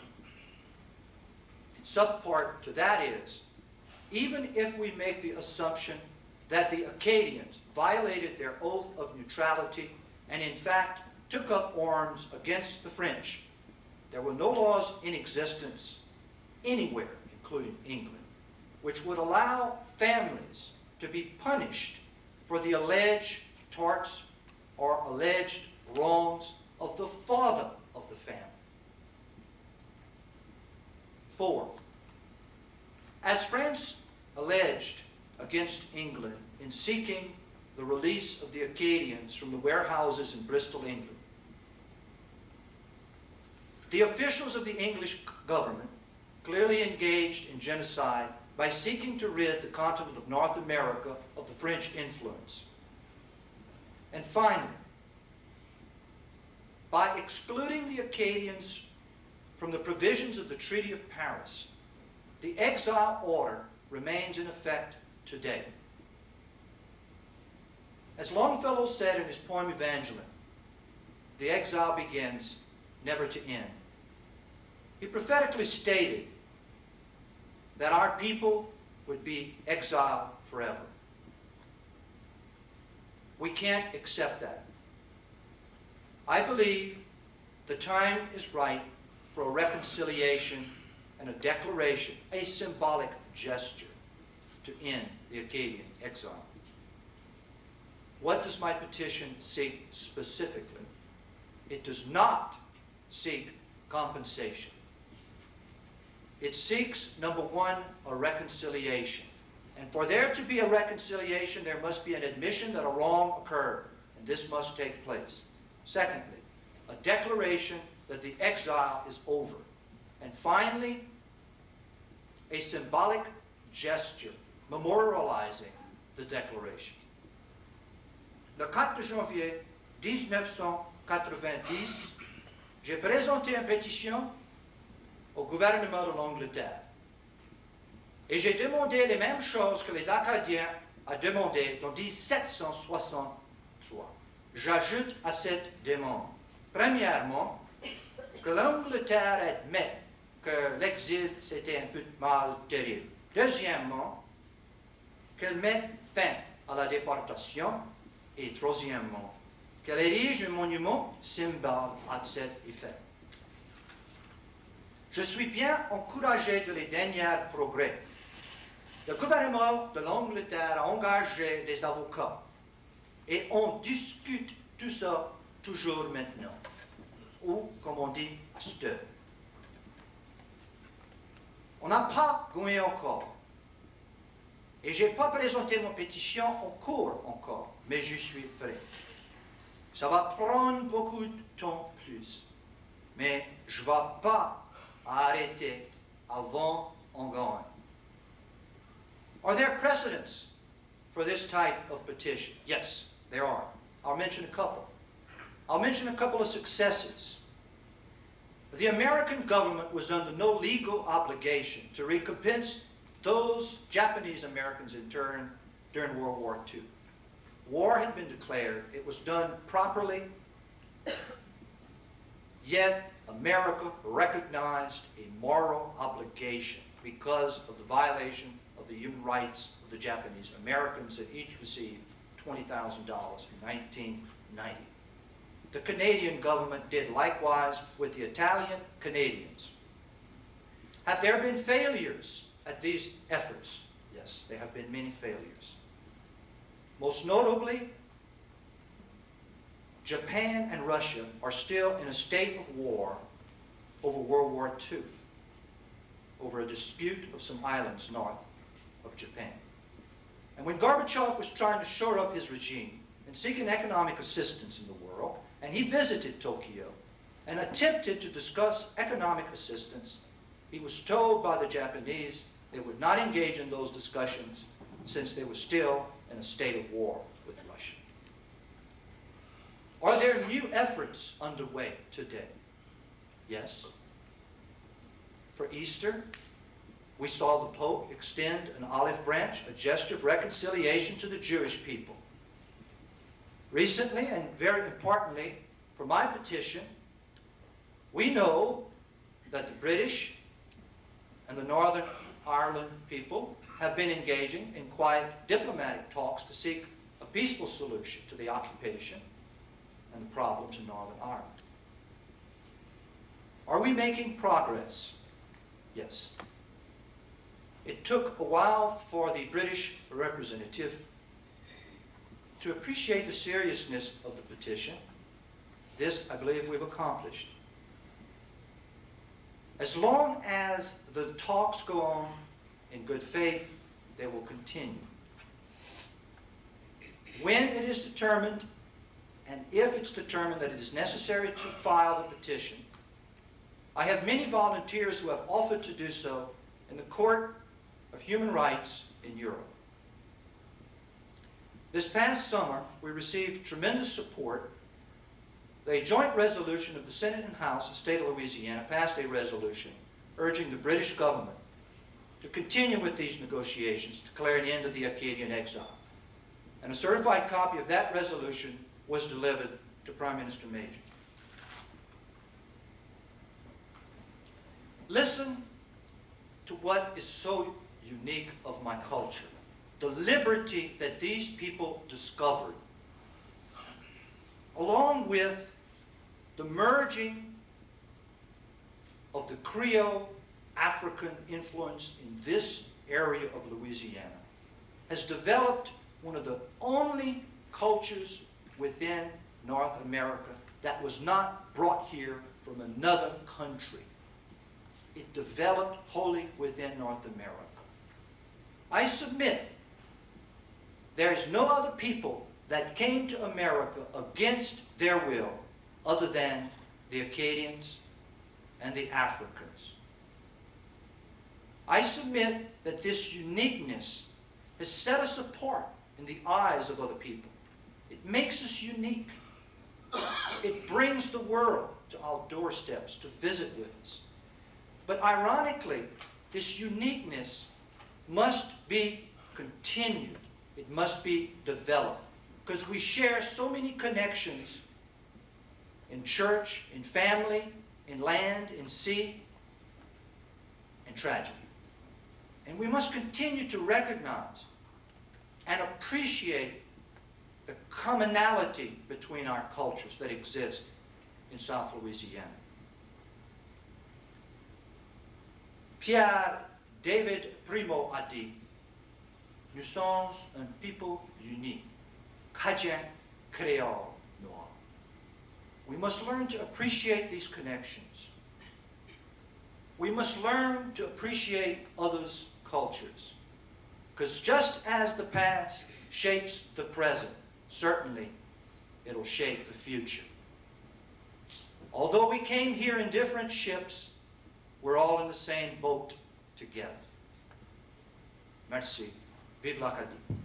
Subpart to that is, even if we make the assumption that the Acadians violated their oath of neutrality and in fact took up arms against the French, there were no laws in existence anywhere, including England, which would allow families to be punished for the alleged torts or alleged wrongs of the father of the family. 4. As France alleged against England in seeking the release of the Acadians from the warehouses in Bristol, England, the officials of the English government clearly engaged in genocide by seeking to rid the continent of North America of the French influence. And finally, by excluding the Acadians from the provisions of the Treaty of Paris, the exile order remains in effect today. As Longfellow said in his poem Evangeline, the exile begins, never to end. He prophetically stated that our people would be exiled forever. We can't accept that. I believe the time is right for a reconciliation and a declaration, a symbolic gesture to end the Acadian exile. What does my petition seek specifically? It does not seek compensation. It seeks, number one, a reconciliation. And for there to be a reconciliation, there must be an admission that a wrong occurred, and this must take place. Secondly, a declaration that the exile is over. And finally, a symbolic gesture memorializing the declaration. Le 4 janvier 1990, j'ai présenté une pétition au gouvernement de l'Angleterre. Et j'ai demandé les mêmes choses que les Acadiens ont demandé en 1763. J'ajoute à cette demande, premièrement, que l'Angleterre admet que l'exil c'était un fait mal terrible. Deuxièmement, qu'elle mette fin à la déportation. Et troisièmement, qu'elle érige un monument symbole à cet effet. Je suis bien encouragé de les derniers progrès. Le gouvernement de l'Angleterre a engagé des avocats et on discute tout ça toujours maintenant, ou comme on dit, à cette heure. On n'a pas gagné encore. Et je n'ai pas présenté ma pétition en cours encore, mais je suis prêt. Ça va prendre beaucoup de temps plus, mais je ne vais pas arrêter avant on gagne. Are there precedents for this type of petition? Yes, there are. I'll mention a couple. I'll mention a couple of successes. The American government was under no legal obligation to recompense those Japanese Americans in turn during World War II. War had been declared. It was done properly, yet America recognized a moral obligation because of the violation of the human rights of the Japanese Americans that each received $20,000 in 1990. The Canadian government did likewise with the Italian Canadians. Have there been failures at these efforts? Yes, there have been many failures. Most notably, Japan and Russia are still in a state of war over World War II, over a dispute of some islands north of Japan. And when Gorbachev was trying to shore up his regime and seeking economic assistance in the world, and he visited Tokyo and attempted to discuss economic assistance, he was told by the Japanese they would not engage in those discussions since they were still in a state of war with Russia. Are there new efforts underway today? Yes. For Easter, we saw the Pope extend an olive branch, a gesture of reconciliation to the Jewish people. Recently, and very importantly, for my petition, we know that the British and the Northern Ireland people have been engaging in quiet diplomatic talks to seek a peaceful solution to the occupation and the problems in Northern Ireland. Are we making progress? Yes. It took a while for the British representative to appreciate the seriousness of the petition. This, I believe, we've accomplished. As long as the talks go on in good faith, they will continue. When it is determined, and if it's determined that it is necessary to file the petition, I have many volunteers who have offered to do so in the Court of Human Rights in Europe. This past summer, we received tremendous support. A joint resolution of the Senate and House of the State of Louisiana passed a resolution urging the British government to continue with these negotiations to declare an end to the Acadian exile. And a certified copy of that resolution was delivered to Prime Minister Major. Listen to what is so unique of my culture. The liberty that these people discovered, along with the merging of the Creole African influence in this area of Louisiana, has developed one of the only cultures within North America that was not brought here from another country. It developed wholly within North America. I submit there is no other people that came to America against their will other than the Acadians and the Africans. I submit that this uniqueness has set us apart in the eyes of other people. It makes us unique. It brings the world to our doorsteps to visit with us. But ironically, this uniqueness must be continued. It must be developed, because we share so many connections in church, in family, in land, in sea, and tragedy. And we must continue to recognize and appreciate the commonality between our cultures that exist in South Louisiana. Pierre David Primo a dit, nous sommes un people unique, Acadien, Creole, Noir. We must learn to appreciate these connections. We must learn to appreciate others' cultures. Because just as the past shapes the present, certainly it'll shape the future. Although we came here in different ships, we're all in the same boat together. Merci. Vive l'Acadie.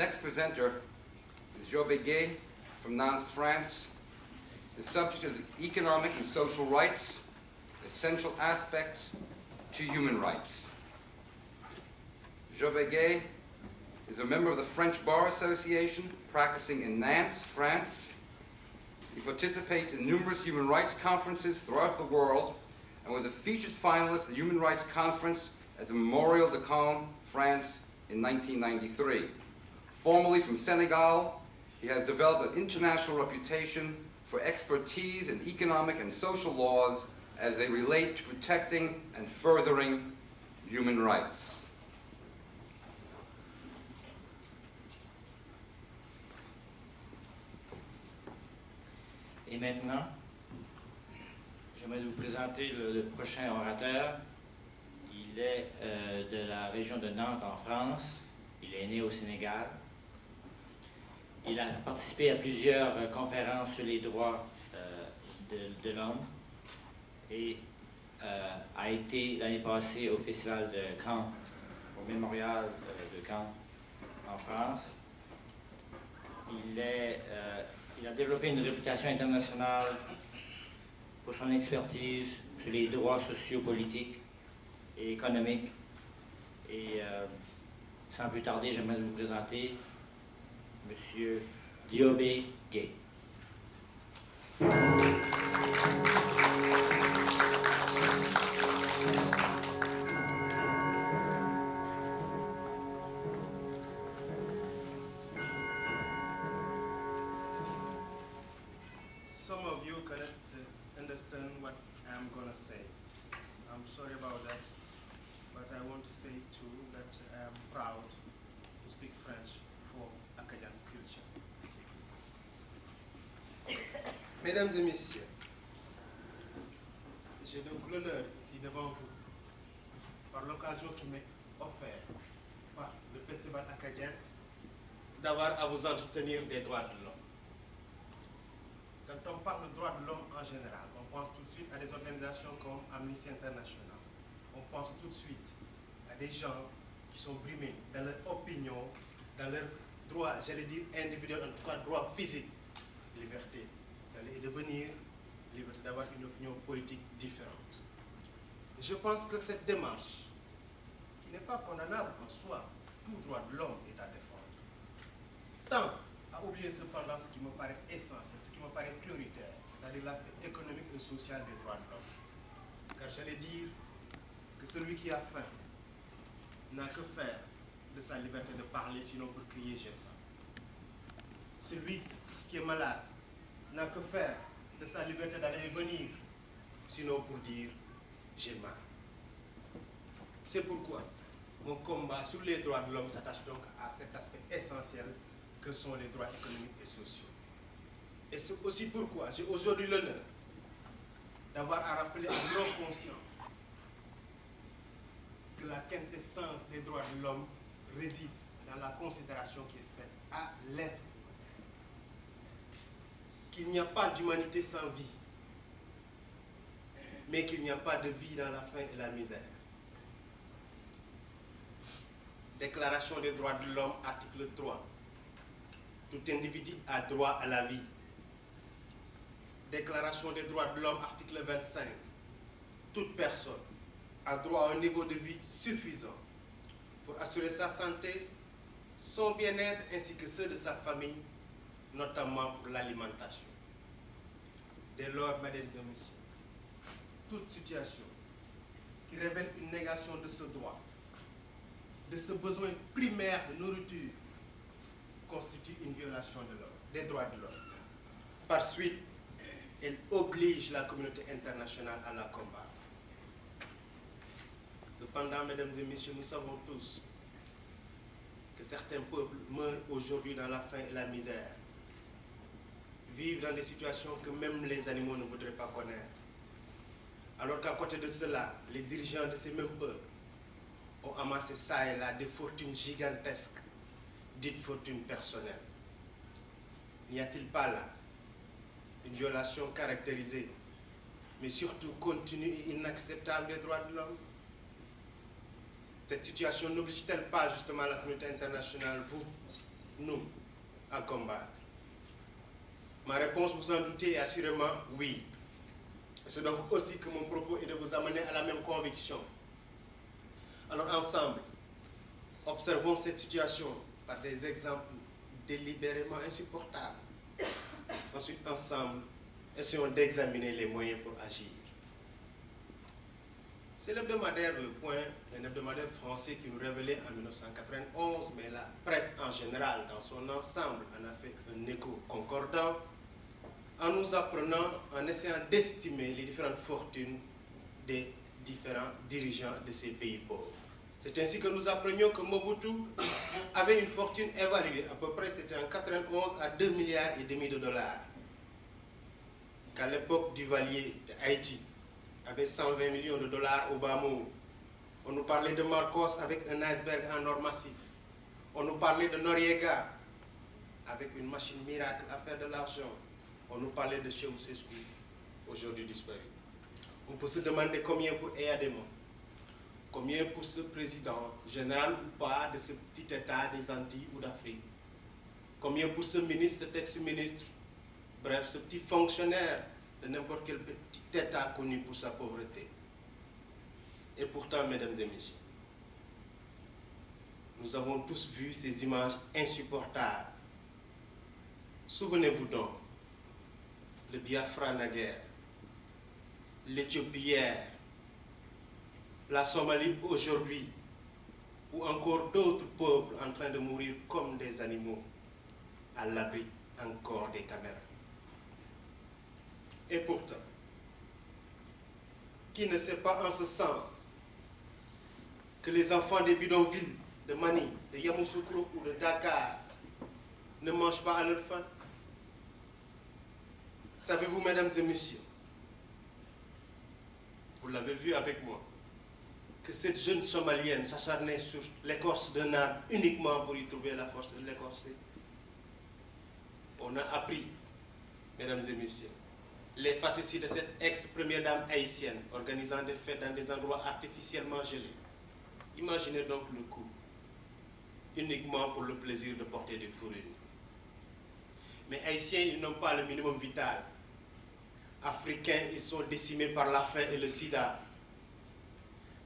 next presenter is Diobe Gueye from Nantes, France. The subject is economic and social rights, essential aspects to human rights. Diobe Gueye is a member of the French Bar Association, practicing in Nantes, France. He participates in numerous human rights conferences throughout the world and was a featured finalist at the Human Rights Conference at the Memorial de Caen, France in 1993. Formerly from Senegal, he has developed an international reputation for expertise in economic and social laws as they relate to protecting and furthering human rights. Et maintenant, j'aimerais vous présenter le prochain orateur. Il est de la région de Nantes en France. Il est né au Sénégal. Il a participé à plusieurs conférences sur les droits de l'homme et a été l'année passée au Festival de Caen, au mémorial de Caen en France. Il a développé une réputation internationale pour son expertise sur les droits sociopolitiques et économiques. Et sans plus tarder, j'aimerais vous présenter M. Diobe Gueye. Some of you cannot understand what I'm going to say. I'm sorry about that, but I want to say too that I am proud to speak French for Acadian culture. Mesdames et messieurs, j'ai donc l'honneur ici devant vous, par l'occasion qui m'est offerte par le Festival Acadien, d'avoir à vous entretenir des droits de l'homme. Quand on parle de droits de l'homme en général, on pense tout de suite à des organisations comme Amnesty International. On pense tout de suite à des gens qui sont brimés dans leur opinion, dans leurs droits, j'allais dire individuels, en tout cas droits physiques, liberté d'aller et de venir, liberté d'avoir une opinion politique différente. Je pense que cette démarche, qui n'est pas condamnable en soi, tout droit de l'homme est à défendre. Tant à oublier cependant ce qui me paraît essentiel, ce qui me paraît prioritaire, c'est-à-dire l'aspect économique et social des droits de l'homme. Car j'allais dire que celui qui a faim n'a que faire de sa liberté de parler, sinon pour crier j'ai faim. Celui qui est malade n'a que faire de sa liberté d'aller et venir, sinon pour dire j'ai mal. C'est pourquoi mon combat sur les droits de l'homme s'attache donc à cet aspect essentiel que sont les droits économiques et sociaux. Et c'est aussi pourquoi j'ai aujourd'hui l'honneur d'avoir à rappeler à nos consciences que la quintessence des droits de l'homme réside dans la considération qui est faite à l'être humain. Qu'il n'y a pas d'humanité sans vie, mais qu'il n'y a pas de vie dans la faim et la misère. Déclaration des droits de l'homme, article 3. Tout individu a droit à la vie. Déclaration des droits de l'homme, article 25. Toute personne a droit à un niveau de vie suffisant pour assurer sa santé, son bien-être ainsi que ceux de sa famille, notamment pour l'alimentation. Dès lors, mesdames et messieurs, toute situation qui révèle une négation de ce droit, de ce besoin primaire de nourriture, constitue une violation de l'homme, des droits de l'homme. Par suite, elle oblige la communauté internationale à la combattre. Cependant, mesdames et messieurs, nous savons tous que certains peuples meurent aujourd'hui dans la faim et la misère, vivent dans des situations que même les animaux ne voudraient pas connaître. Alors qu'à côté de cela, les dirigeants de ces mêmes peuples ont amassé ça et là des fortunes gigantesques, dites fortunes personnelles. N'y a-t-il pas là une violation caractérisée, mais surtout continue et inacceptable des droits de l'homme? Cette situation n'oblige-t-elle pas justement la communauté internationale, vous, nous, à combattre? Ma réponse, vous en doutez, est assurément oui. C'est donc aussi que mon propos est de vous amener à la même conviction. Alors ensemble, observons cette situation par des exemples délibérément insupportables. Ensuite, ensemble, essayons d'examiner les moyens pour agir. C'est l'hebdomadaire Le Point, un hebdomadaire français qui nous révélait en 1991, mais la presse en général, dans son ensemble, en a fait un écho concordant, en nous apprenant, en essayant d'estimer les différentes fortunes des différents dirigeants de ces pays pauvres. C'est ainsi que nous apprenions que Mobutu avait une fortune évaluée, à peu près c'était en 91, à 2,5 milliards de dollars. Qu'à l'époque Duvalier de Haïti avait 120 millions de dollars au bas mot. On nous parlait de Marcos avec un iceberg en or massif. On nous parlait de Noriega avec une machine miracle à faire de l'argent. On nous parlait de Ceausescu, aujourd'hui disparu. On peut se demander combien pour Eyadema, combien pour ce président, général ou pas, de ce petit État des Antilles ou d'Afrique, combien pour ce ministre, cet ex-ministre, bref, ce petit fonctionnaire de n'importe quel petit État connu pour sa pauvreté. Et pourtant, mesdames et messieurs, nous avons tous vu ces images insupportables. Souvenez-vous donc, le Biafra naguère, l'Éthiopie hier, la Somalie aujourd'hui, ou encore d'autres peuples en train de mourir comme des animaux, à l'abri encore des caméras. Et pourtant, qui ne sait pas en ce sens que les enfants des bidonvilles de Mani, de Yamoussoukro ou de Dakar ne mangent pas à leur faim? Savez-vous, mesdames et messieurs, vous l'avez vu avec moi, que cette jeune somalienne s'acharnait sur l'écorce d'un arbre uniquement pour y trouver la force de l'écorcer? On a appris, mesdames et messieurs, les facéties de cette ex-première dame haïtienne organisant des fêtes dans des endroits artificiellement gelés. Imaginez donc le coup, uniquement pour le plaisir de porter des fourrures. Mais haïtiens, ils n'ont pas le minimum vital. Africains, ils sont décimés par la faim et le sida.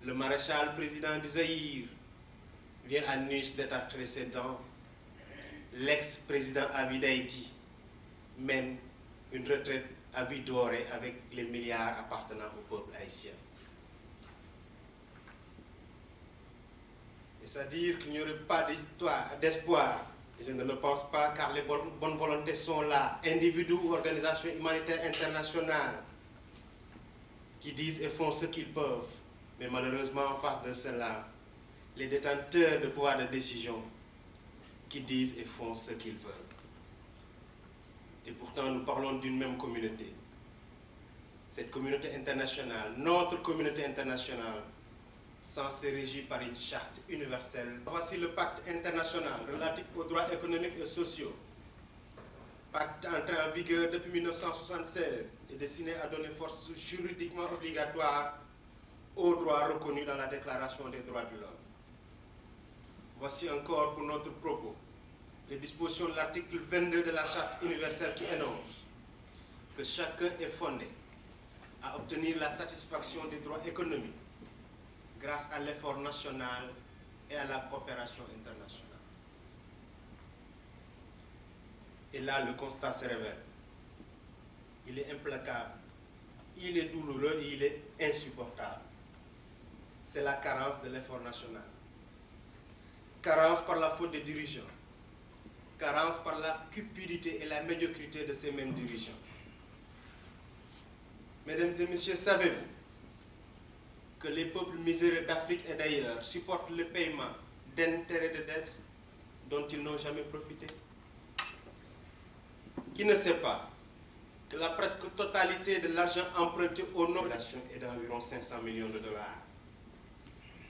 Le maréchal président du Zaïre vient à Nice d'être tressé dans l'ex-président à vie d'Haïti mène une retraite à vie dorée avec les milliards appartenant au peuple haïtien. Et c'est-à-dire qu'il n'y aurait pas d'espoir. Je ne le pense pas, car les bonnes volontés sont là, individus ou organisations humanitaires internationales qui disent et font ce qu'ils peuvent. Mais malheureusement, en face de cela, les détenteurs de pouvoir de décision qui disent et font ce qu'ils veulent. Et pourtant, nous parlons d'une même communauté. Cette communauté internationale, notre communauté internationale, censée régie par une charte universelle. Voici le pacte international relatif aux droits économiques et sociaux. Pacte entré en vigueur depuis 1976 et destiné à donner force juridiquement obligatoire aux droits reconnus dans la Déclaration des droits de l'homme. Voici encore pour notre propos les dispositions de l'article 22 de la Charte universelle qui énonce que chacun est fondé à obtenir la satisfaction des droits économiques grâce à l'effort national et à la coopération internationale. Et là, le constat se révèle. Il est implacable, il est douloureux et il est insupportable. C'est la carence de l'effort national. Carence par la faute des dirigeants. Carence par la cupidité et la médiocrité de ces mêmes dirigeants. Mesdames et messieurs, savez-vous que les peuples miséreux d'Afrique et d'ailleurs supportent le paiement d'intérêts de dettes dont ils n'ont jamais profité? Qui ne sait pas que la presque totalité de l'argent emprunté aux non-nations est d'environ 500 millions de dollars?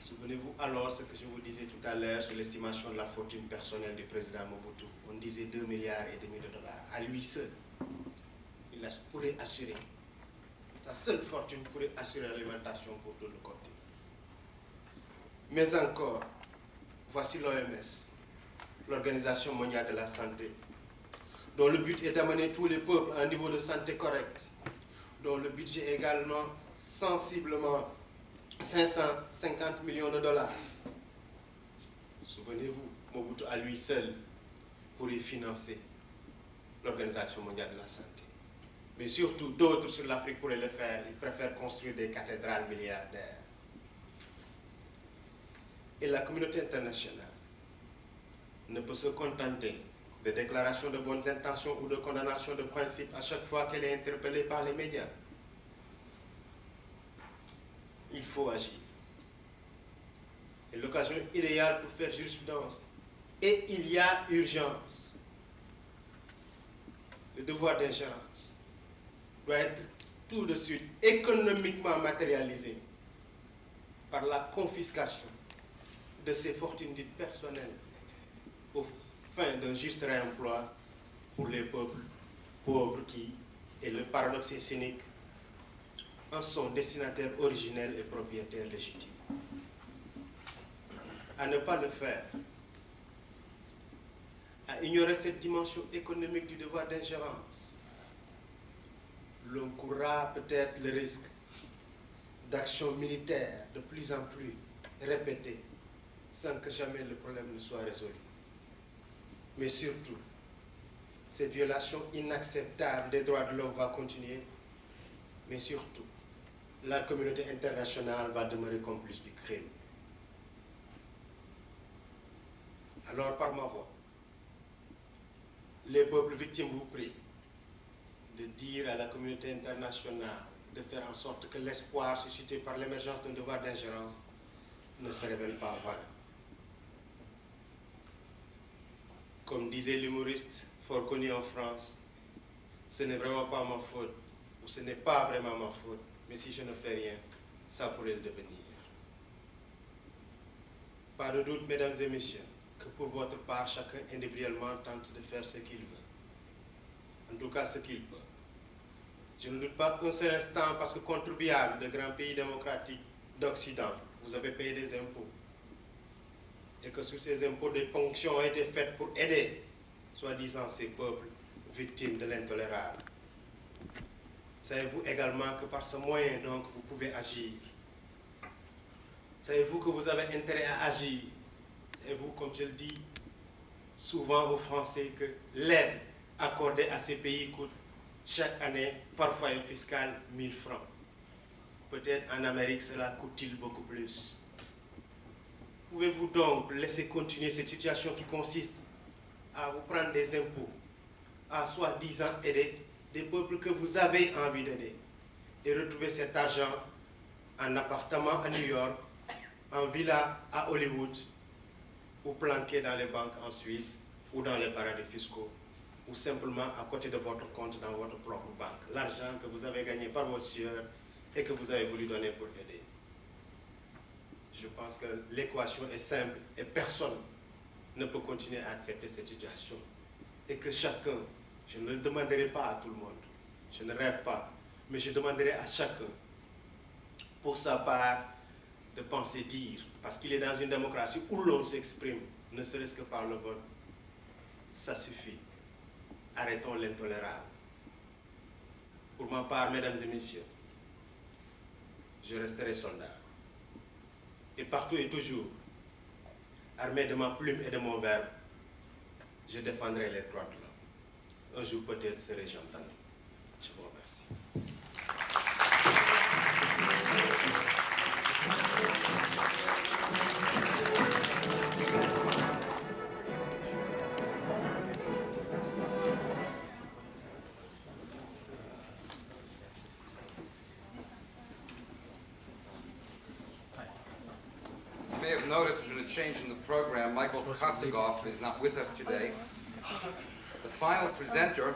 Souvenez-vous alors ce que je vous disais tout à l'heure sur l'estimation de la fortune personnelle du président Mobutu. On disait 2,5 milliards de dollars. À lui seul, il pourrait assurer. Sa seule fortune pourrait assurer l'alimentation pour tout le continent. Mais encore, voici l'OMS. l'Organisation mondiale de la santé, dont le but est d'amener tous les peuples à un niveau de santé correct, dont le budget est également sensiblement 550 millions de dollars. Souvenez-vous, Mobutu à lui seul pourrait financer l'Organisation mondiale de la santé. Mais surtout, d'autres sur l'Afrique pourraient le faire. Ils préfèrent construire des cathédrales milliardaires. Et la communauté internationale ne peut se contenter de déclarations de bonnes intentions ou de condamnations de principe à chaque fois qu'elle est interpellée par les médias. Il faut agir. Et l'occasion idéale pour faire jurisprudence. Et il y a urgence. Le devoir d'ingérence doit être tout de suite économiquement matérialisé par la confiscation de ces fortunes dites personnelles au fin d'un juste réemploi pour les peuples pauvres qui, et le paradoxe est cynique, en sont destinataires originels et propriétaires légitimes. À ne pas le faire, à ignorer cette dimension économique du devoir d'ingérence, l'on courra peut-être le risque d'actions militaires de plus en plus répétées sans que jamais le problème ne soit résolu. Mais surtout, cette violation inacceptable des droits de l'homme va continuer, mais surtout, la communauté internationale va demeurer complice du crime. Alors, par ma voix, les peuples victimes vous prient de dire à la communauté internationale de faire en sorte que l'espoir suscité par l'émergence d'un devoir d'ingérence ne se révèle pas vain. Comme disait l'humoriste fort connu en France, ce n'est vraiment pas ma faute, ou ce n'est pas vraiment ma faute, mais si je ne fais rien, ça pourrait le devenir. Pas de doute, mesdames et messieurs, que pour votre part, chacun individuellement tente de faire ce qu'il veut. En tout cas, ce qu'il peut. Je ne doute pas un seul instant parce que contribuables de grands pays démocratiques d'Occident, vous avez payé des impôts. Et que sur ces impôts, des ponctions ont été faites pour aider, soi-disant, ces peuples victimes de l'intolérable. Savez-vous également que par ce moyen, donc, vous pouvez agir? Savez-vous que vous avez intérêt à agir? Savez-vous, comme je le dis souvent aux Français, que l'aide accordée à ces pays coûte chaque année, par foyer fiscal, 1 000 francs. Peut-être en Amérique, cela coûte-t-il beaucoup plus. Pouvez-vous donc laisser continuer cette situation qui consiste à vous prendre des impôts, à soi-disant aider des peuples que vous avez envie d'aider, et retrouver cet argent en appartement à New York, en villa à Hollywood, ou planqué dans les banques en Suisse, ou dans les paradis fiscaux, ou simplement à côté de votre compte dans votre propre banque, l'argent que vous avez gagné par votre sueur et que vous avez voulu donner pour aider. Je pense que l'équation est simple et personne ne peut continuer à accepter cette situation. Et que chacun, je ne le demanderai pas à tout le monde, je ne rêve pas, mais je demanderai à chacun, pour sa part, de penser dire, parce qu'il est dans une démocratie où l'on s'exprime, ne serait-ce que par le vote, ça suffit. Arrêtons l'intolérable. Pour ma part, mesdames et messieurs, je resterai soldat. Et partout et toujours, armé de ma plume et de mon verbe, je défendrai les droits de l'homme. Un jour peut-être serai-je entendu. Je vous remercie. You may have noticed there's been a change in the program. Michael Kostigoff is not with us today. The final presenter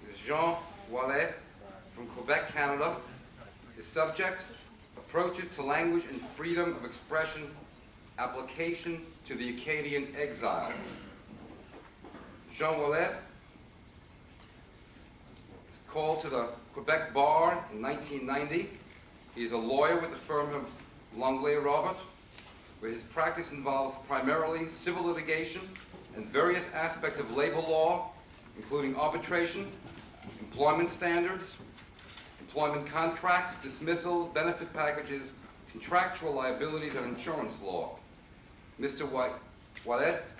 is Jean Ouellet from Quebec, Canada. The subject, Approaches to Language and Freedom of Expression, Application to the Acadian Exile. Jean Ouellet is called to the Quebec bar in 1990. He is a lawyer with the firm of Longley Robert. where his practice involves primarily civil litigation and various aspects of labor law, including arbitration, employment standards, employment contracts, dismissals, benefit packages, contractual liabilities, and insurance law. Mr. Ouellet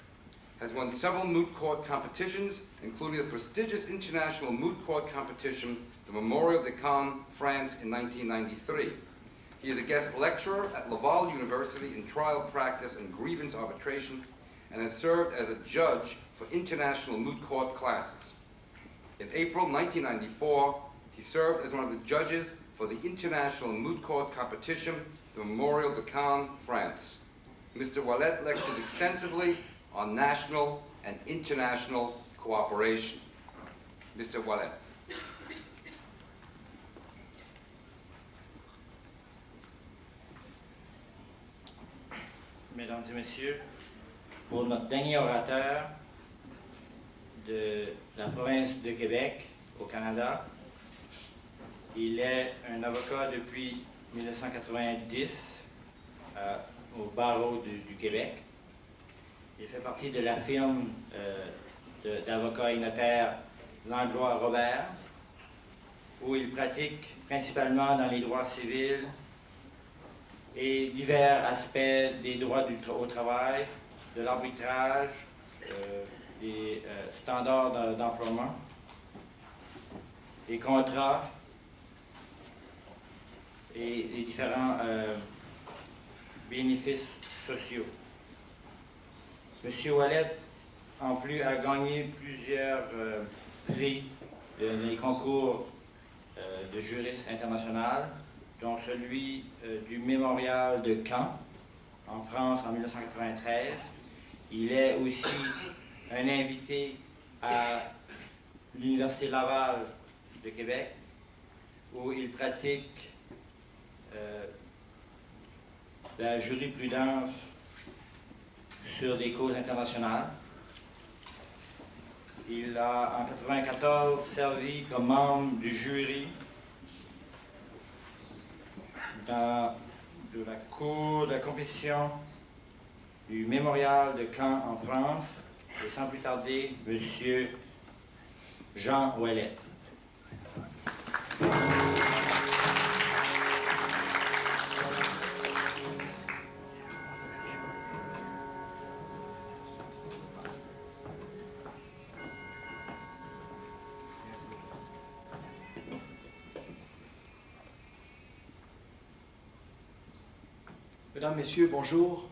has won several moot court competitions, including the prestigious international moot court competition, the Memorial de Caen, France, in 1993. He is a guest lecturer at Laval University in trial practice and grievance arbitration, and has served as a judge for international moot court classes. In April 1994, he served as one of the judges for the international moot court competition, the Memorial de Caen, France. Mr. Ouellet lectures extensively on national and international cooperation. Mr. Ouellet. Mesdames et Messieurs, pour notre dernier orateur de la province de Québec, au Canada, il est un avocat depuis 1990 au barreau du Québec. Il fait partie de la firme d'avocats et notaires Langlois-Robert, où il pratique principalement dans les droits civils et divers aspects des droits au travail, de l'arbitrage, des standards d'emploiement, des contrats et les différents bénéfices sociaux. M. Ouellet, en plus, a gagné plusieurs prix dans les concours de juristes internationaux, dont celui du mémorial de Caen, en France, en 1993. Il est aussi un invité à l'Université Laval de Québec, où il pratique la jurisprudence sur des causes internationales. Il a, en 1994, servi comme membre du jury de la cour de la compétition du mémorial de Caen en France, et sans plus tarder, M. Jean Ouellet. Mesdames, Messieurs, bonjour.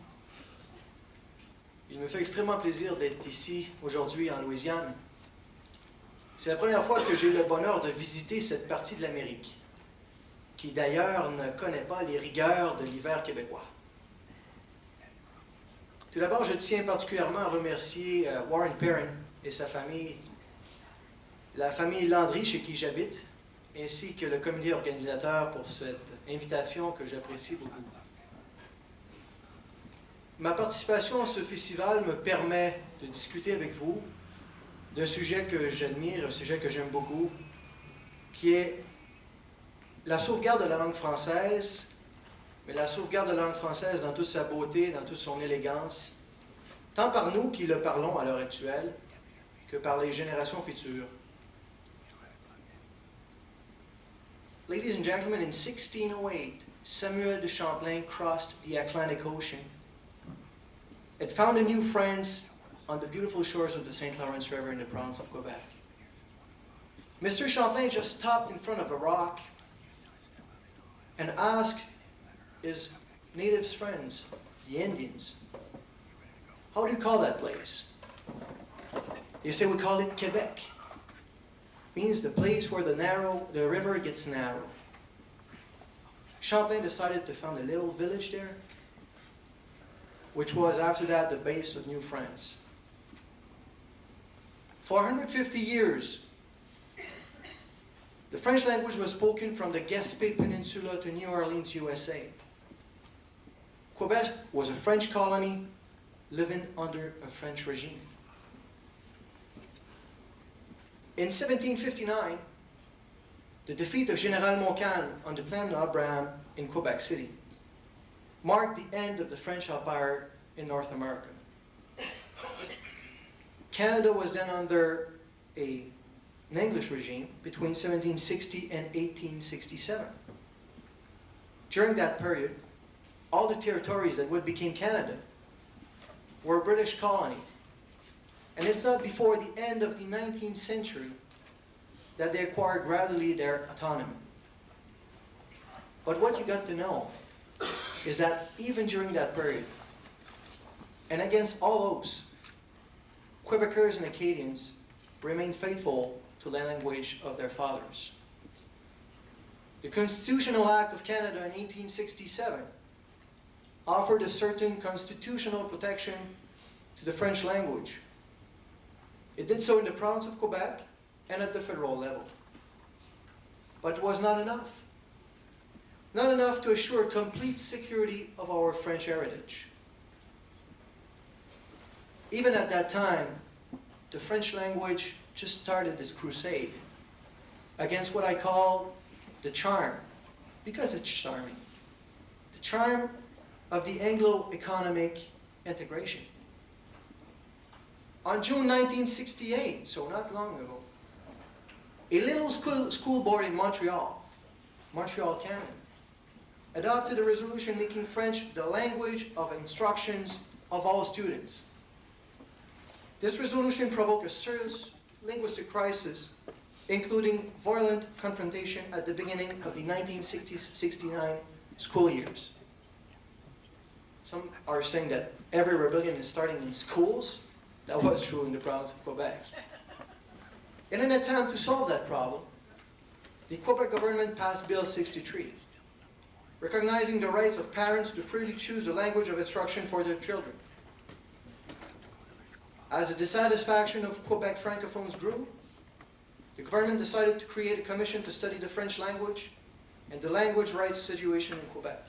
Il me fait extrêmement plaisir d'être ici aujourd'hui en Louisiane. C'est la première fois que j'ai le bonheur de visiter cette partie de l'Amérique, qui d'ailleurs ne connaît pas les rigueurs de l'hiver québécois. Tout d'abord, je tiens particulièrement à remercier Warren Perrin et sa famille, la famille Landry chez qui j'habite, ainsi que le comité organisateur pour cette invitation que j'apprécie beaucoup. Ma participation à ce festival me permet de discuter avec vous d'un sujet que j'admire, un sujet que j'aime beaucoup, qui est la sauvegarde de la langue française, mais la sauvegarde de la langue française dans toute sa beauté, dans toute son élégance, tant par nous qui le parlons à l'heure actuelle, que par les générations futures. Ladies and gentlemen, in 1608, Samuel de Champlain crossed the Atlantic Ocean and found a new France on the beautiful shores of the St. Lawrence River in the province of Quebec. Mr. Champlain just stopped in front of a rock and asked his native friends, the Indians, how do you call that place? They say, we call it Quebec. Means the place where the river gets narrow. Champlain decided to found a little village there, which was after that the base of New France. For 150 years, the French language was spoken from the Gaspé Peninsula to New Orleans, USA. Quebec was a French colony living under a French regime. In 1759, the defeat of General Montcalm on the Plain of Abraham in Quebec City marked the end of the French Empire in North America. Canada was then under an English regime between 1760 and 1867. During that period, all the territories that would become Canada were a British colony. And it's not before the end of the 19th century that they acquired gradually their autonomy. But what you got to know is that even during that period, and against all hopes, Quebecers and Acadians remained faithful to the language of their fathers. The Constitutional Act of Canada in 1867 offered a certain constitutional protection to the French language. It did so in the province of Quebec and at the federal level. But it was not enough. Not enough to assure complete security of our French heritage. Even at that time, the French language just started this crusade against what I call the charm, because it's charming, the charm of the Anglo-economic integration. On June 1968, so not long ago, a little school board in Montreal, Canada, adopted a resolution making French the language of instructions of all students. This resolution provoked a serious linguistic crisis, including violent confrontation at the beginning of the 1969 school years. Some are saying that every rebellion is starting in schools. That was true in the province of Quebec. In an attempt to solve that problem, the Quebec government passed Bill 63, recognizing the rights of parents to freely choose the language of instruction for their children. As the dissatisfaction of Quebec francophones grew, the government decided to create a commission to study the French language and the language rights situation in Quebec.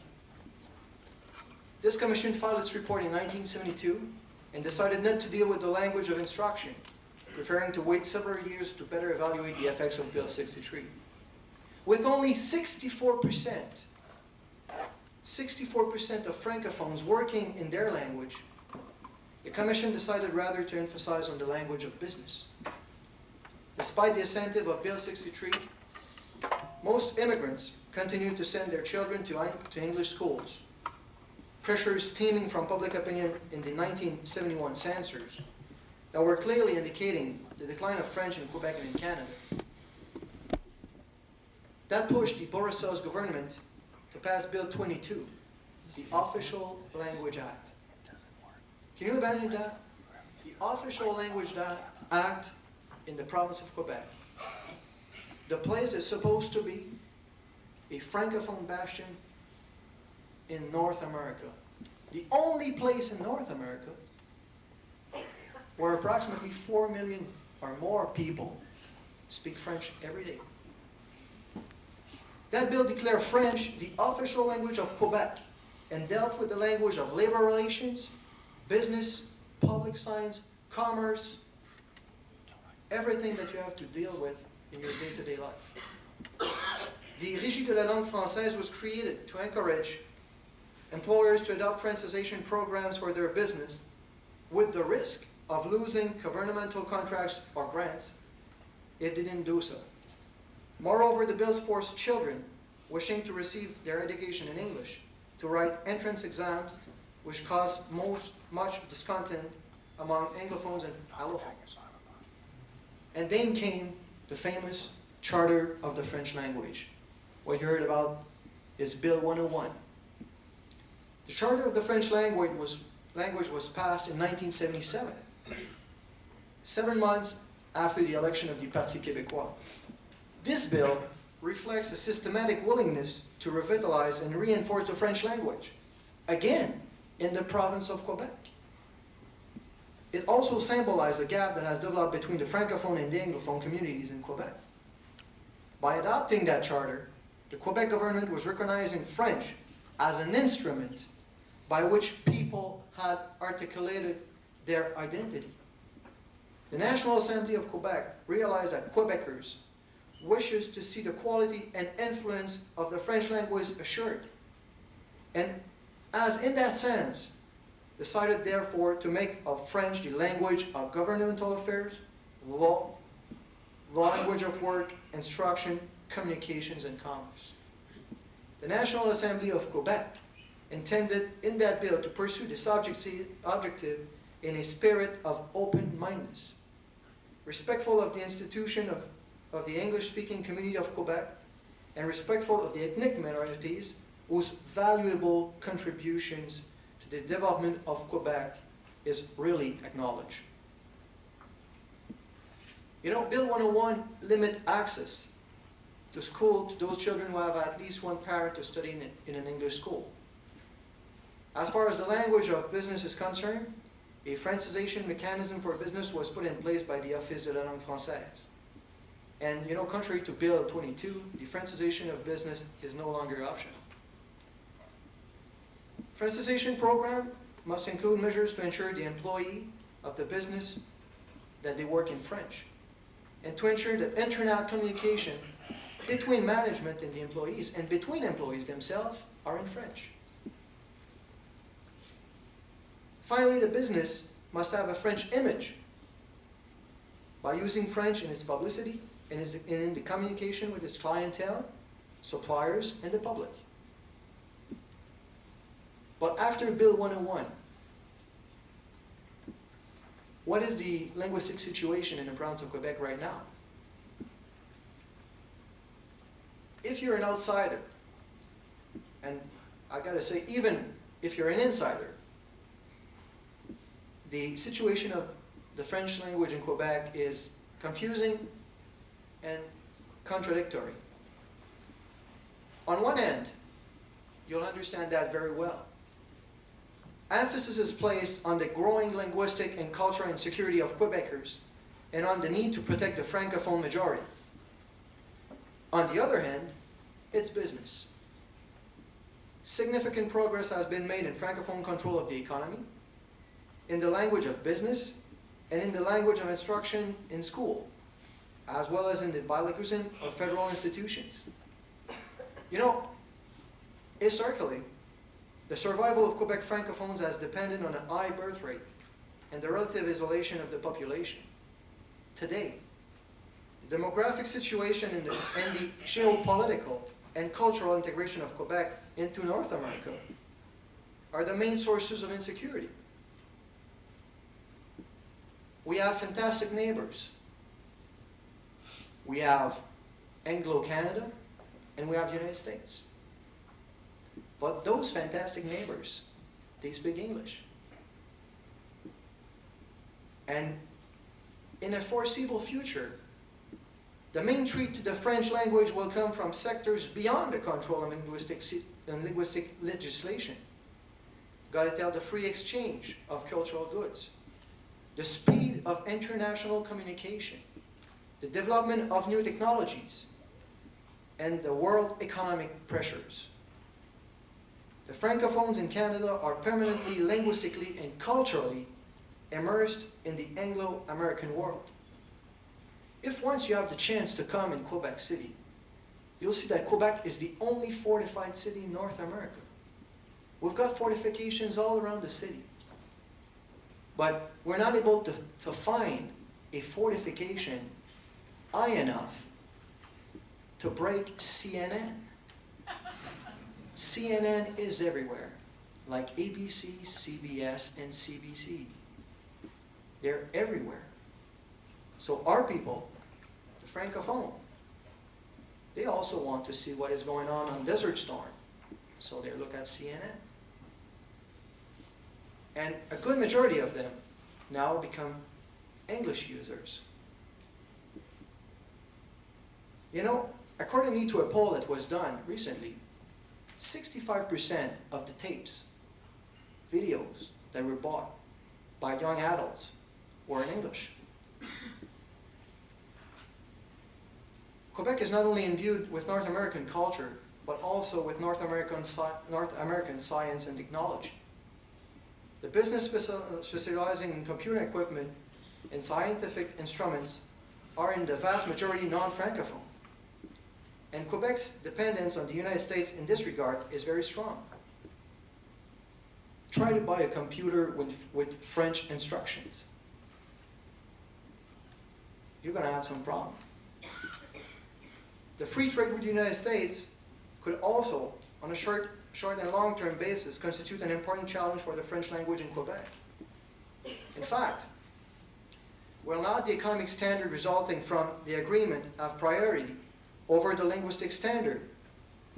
This commission filed its report in 1972 and decided not to deal with the language of instruction, preferring to wait several years to better evaluate the effects of Bill 63. With only 64% of francophones working in their language, the Commission decided rather to emphasize on the language of business. Despite the incentive of Bill 63, most immigrants continued to send their children to English schools. Pressures stemming from public opinion in the 1971 censors that were clearly indicating the decline of French in Quebec and in Canada. That pushed the Bourassa's government to pass Bill 22, the Official Language Act. Can you imagine that? The Official Language Act in the province of Quebec. The place is supposed to be a francophone bastion in North America. The only place in North America where approximately 4 million or more people speak French every day. That bill declared French the official language of Quebec and dealt with the language of labor relations, business, public science, commerce, everything that you have to deal with in your day-to-day life. The Régie de la langue française was created to encourage employers to adopt Francization programs for their business with the risk of losing governmental contracts or grants if they didn't do so. Moreover, the bills forced children wishing to receive their education in English to write entrance exams, which caused much discontent among Anglophones and Allophones. And then came the famous Charter of the French language. What you heard about is Bill 101. The Charter of the French language was passed in 1977, 7 months after the election of the Parti Québécois. This bill reflects a systematic willingness to revitalize and reinforce the French language, again, in the province of Quebec. It also symbolized the gap that has developed between the Francophone and the Anglophone communities in Quebec. By adopting that charter, the Quebec government was recognizing French as an instrument by which people had articulated their identity. The National Assembly of Quebec realized that Quebecers wishes to see the quality and influence of the French language assured. And has, in that sense, decided therefore to make of French the language of governmental affairs, law, the language of work, instruction, communications, and commerce. The National Assembly of Quebec intended in that bill to pursue this objective in a spirit of open-mindedness, respectful of the institution of the English-speaking community of Quebec, and respectful of the ethnic minorities whose valuable contributions to the development of Quebec is really acknowledged. You know, Bill 101 limits access to school to those children who have at least one parent to study in an English school. As far as the language of business is concerned, a Francisation mechanism for business was put in place by the Office de la Langue Française. And, you know, contrary to Bill 22, the Francisation of business is no longer optional. Francisation program must include measures to ensure the employee of the business that they work in French, and to ensure that internet communication between management and the employees, and between employees themselves, are in French. Finally, the business must have a French image by using French in its publicity and in the communication with its clientele, suppliers, and the public. But after Bill 101, what is the linguistic situation in the province of Quebec right now? If you're an outsider, and I gotta say, even if you're an insider, the situation of the French language in Quebec is confusing and contradictory. On one end, you'll understand that very well. Emphasis is placed on the growing linguistic and cultural insecurity of Quebecers and on the need to protect the Francophone majority. On the other hand, it's business. Significant progress has been made in Francophone control of the economy, in the language of business, and in the language of instruction in school, as well as in the bilingualism of federal institutions. You know, historically, the survival of Quebec Francophones has depended on a high birth rate and the relative isolation of the population. Today, the demographic situation and the geopolitical and cultural integration of Quebec into North America are the main sources of insecurity. We have fantastic neighbors. We have Anglo-Canada and we have the United States. But those fantastic neighbors, they speak English. And in a foreseeable future, the main threat to the French language will come from sectors beyond the control of linguistic legislation. Got to tell the free exchange of cultural goods, the speed of international communication, the development of new technologies, and the world economic pressures. The Francophones in Canada are permanently linguistically and culturally immersed in the Anglo-American world. If once you have the chance to come in Quebec City, you'll see that Quebec is the only fortified city in North America. We've got fortifications all around the city. But we're not able to find a fortification high enough to break CNN. CNN is everywhere, like ABC, CBS, and CBC. They're everywhere. So our people, the Francophone, they also want to see what is going on Desert Storm. So they look at CNN. And a good majority of them now become English users. You know, according to a poll that was done recently, 65% of the tapes, videos that were bought by young adults were in English. Quebec is not only imbued with North American culture, but also with North American science and technology. The business specializing in computer equipment and scientific instruments are in the vast majority non-Francophone. And Quebec's dependence on the United States in this regard is very strong. try to buy a computer with French instructions. You're going to have some problem. The free trade with the United States could also, on a short and long-term basis, constitute an important challenge for the French language in Quebec. In fact, will not the economic standard resulting from the agreement have priority over the linguistic standard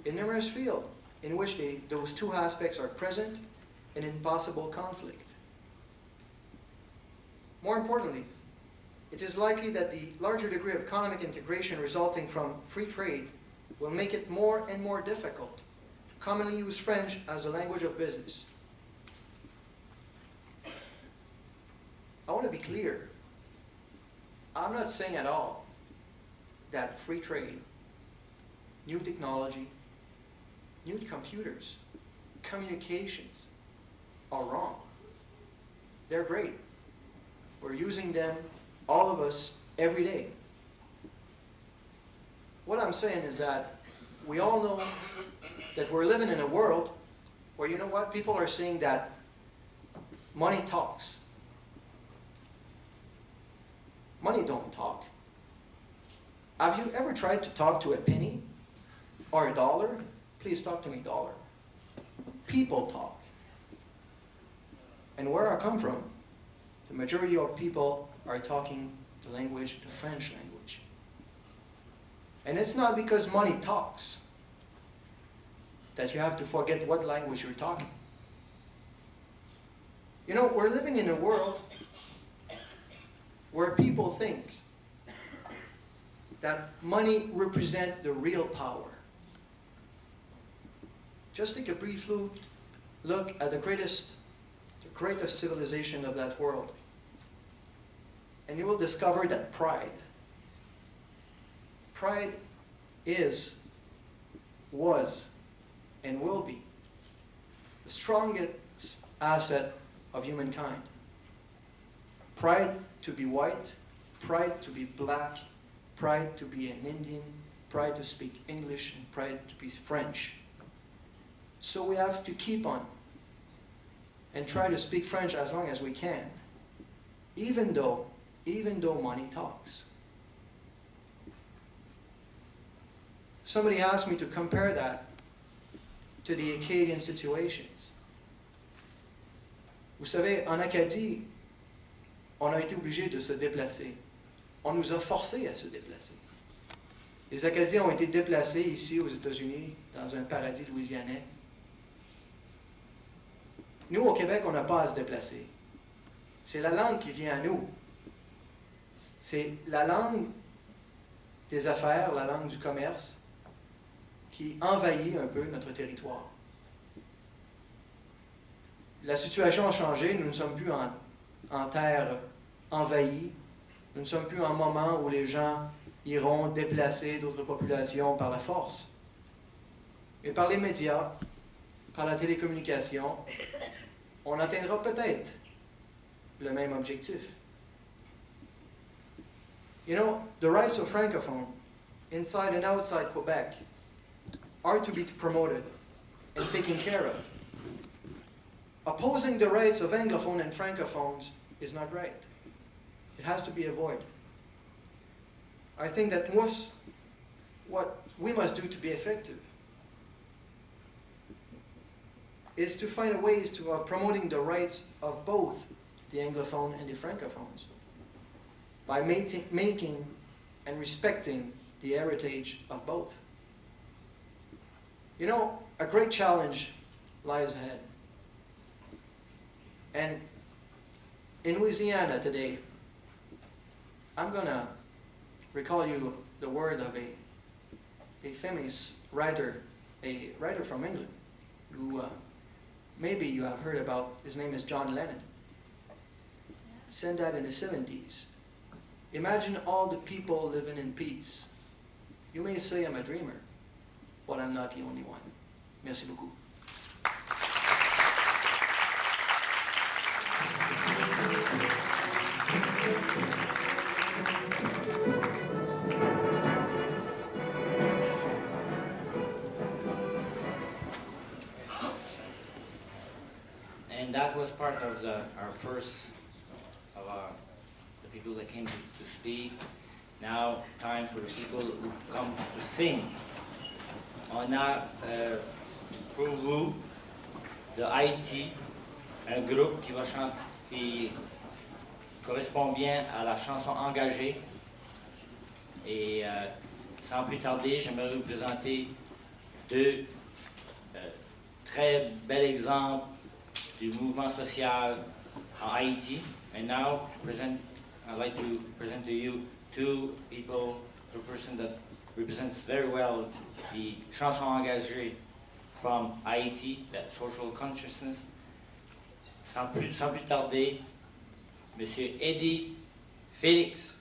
in numerous fields in which those two aspects are present and in possible conflict? More importantly, it is likely that the larger degree of economic integration resulting from free trade will make it more and more difficult to commonly use French as a language of business. I want to be clear. I'm not saying at all that free trade, new technology, new computers, communications are wrong. They're great. We're using them, all of us, every day. What I'm saying is that we all know that we're living in a world where, you know what, people are saying that money talks. Money don't talk. Have you ever tried to talk to a penny or a dollar? Please talk to me, dollar. People talk. And where I come from, the majority of people are talking the language, the French language. And it's not because money talks that you have to forget what language you're talking. You know, we're living in a world where people think that money represents the real power. Just take a brief look at the greatest civilization of that world, and you will discover that pride is, was, and will be the strongest asset of humankind. Pride to be white, pride to be black, pride to be an Indian, pride to speak English, and pride to be French. So we have to keep on and try to speak French as long as we can, even though money talks. Somebody asked me to compare that to the Acadian situations. Vous savez, en Acadie, on a été obligé de se déplacer. On nous a forcés à se déplacer. Les Acadiens ont été déplacés ici aux États-Unis, dans un paradis louisianais. Nous, au Québec, on n'a pas à se déplacer. C'est la langue qui vient à nous. C'est la langue des affaires, la langue du commerce, qui envahit un peu notre territoire. La situation a changé, nous ne sommes plus en terre envahie, nous ne sommes plus en moment où les gens iront déplacer d'autres populations par la force. Mais par les médias, par la télécommunication, on atteindra peut-être le même objectif. You know, the rights of Francophone, inside and outside Quebec, are to be promoted and taken care of. Opposing the rights of Anglophone and Francophones is not right. It has to be avoided. I think that what we must do to be effective is to find ways of promoting the rights of both the Anglophone and the Francophones by making and respecting the heritage of both. You know, a great challenge lies ahead. And in Louisiana today, I'm going to recall you the word of a famous writer, a writer from England, who maybe you have heard about. His name is John Lennon. He said that in the 70s. Imagine all the people living in peace. You may say I'm a dreamer, but I'm not the only one. Merci beaucoup. And was part of our first of the people that came to speak. Now, time for the people who come to sing. On a pour vous de Haïti un groupe qui va chanter, qui correspond bien à la chanson engagée. Et sans plus tarder, j'aimerais vous présenter deux très bel exemple du mouvement social en Haïti. And now, I'd like to present to you two people, a person that represents very well the chanson engagée from Haiti, that social consciousness. Sans plus tarder, Monsieur Eddie Félix.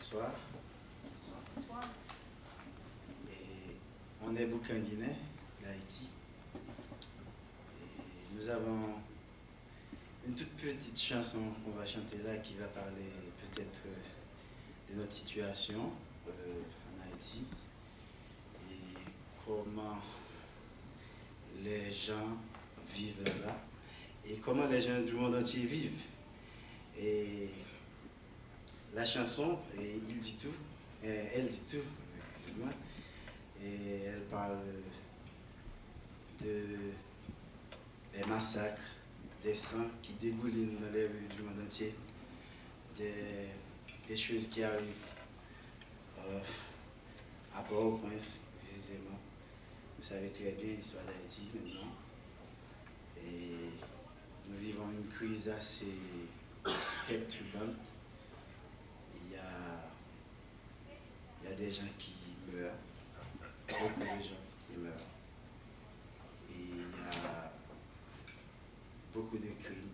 Bonsoir. Et on est Boucanguinais d'Haïti. Et nous avons une toute petite chanson qu'on va chanter là qui va parler peut-être de notre situation en Haïti et comment les gens vivent là-bas et comment les gens du monde entier vivent. Et la chanson, il dit tout, elle dit tout, excuse-moi, et elle parle des massacres, des sangs qui dégoulinent dans les rues du monde entier, des choses qui arrivent à Port-au-Prince, précisément. Vous savez très bien l'histoire d'Haïti maintenant. Et nous vivons une crise assez perturbante. Il y a des gens qui meurent, beaucoup de gens qui meurent. Et il y a beaucoup de crimes.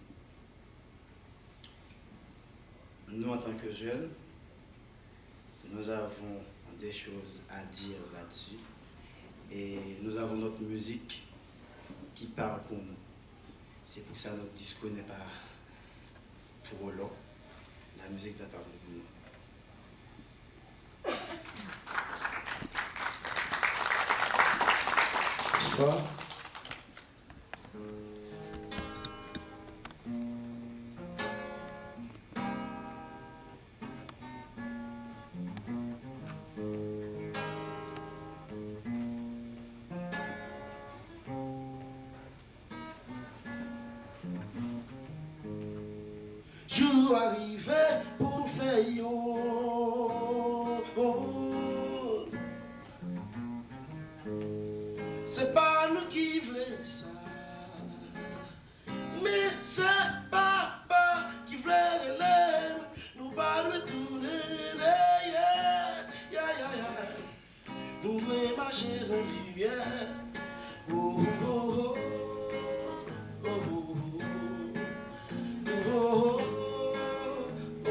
Nous, en tant que jeunes, nous avons des choses à dire là-dessus. Et nous avons notre musique qui parle pour nous. C'est pour ça que notre discours n'est pas trop long. La musique va parler pour nous. Bonsoir. Jour arrivé pour nous faire c'est pas nous qui voulons ça, mais c'est papa qui voulait l'aime, nous pas de tourner, nous devons marcher dans la lumière. Oh, oh, oh, oh, oh, oh,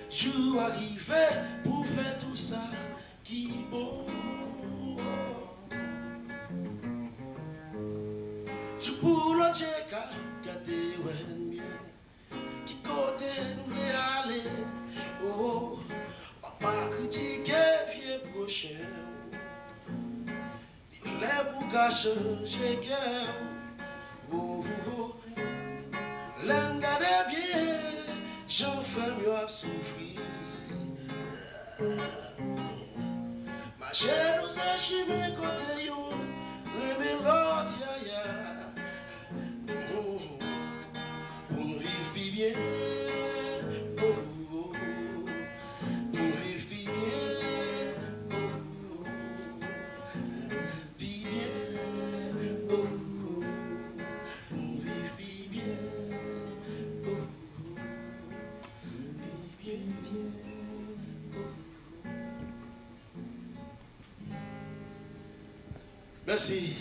jour arrivé pour faire tout ça qui bon. Je pour le checker, gâter bien, qui côté nous les aller. Oh, papa critiquer pied prochain. changer cœur. Oh, oh, oh. L'engade bien, j'en fais mieux à souffrir. Ma chère nous a chimé côté yon, remé l'autre ya ya. Pour nous vivre plus bien. Oh, oh, oh. Pour nous vivre plus bien. Oh, oh, oh. Plus bien. Oh, oh, oh. Pour nous vivre plus bien. Oh, oh, oh. Plus bien, bien. Oh, oh. Merci.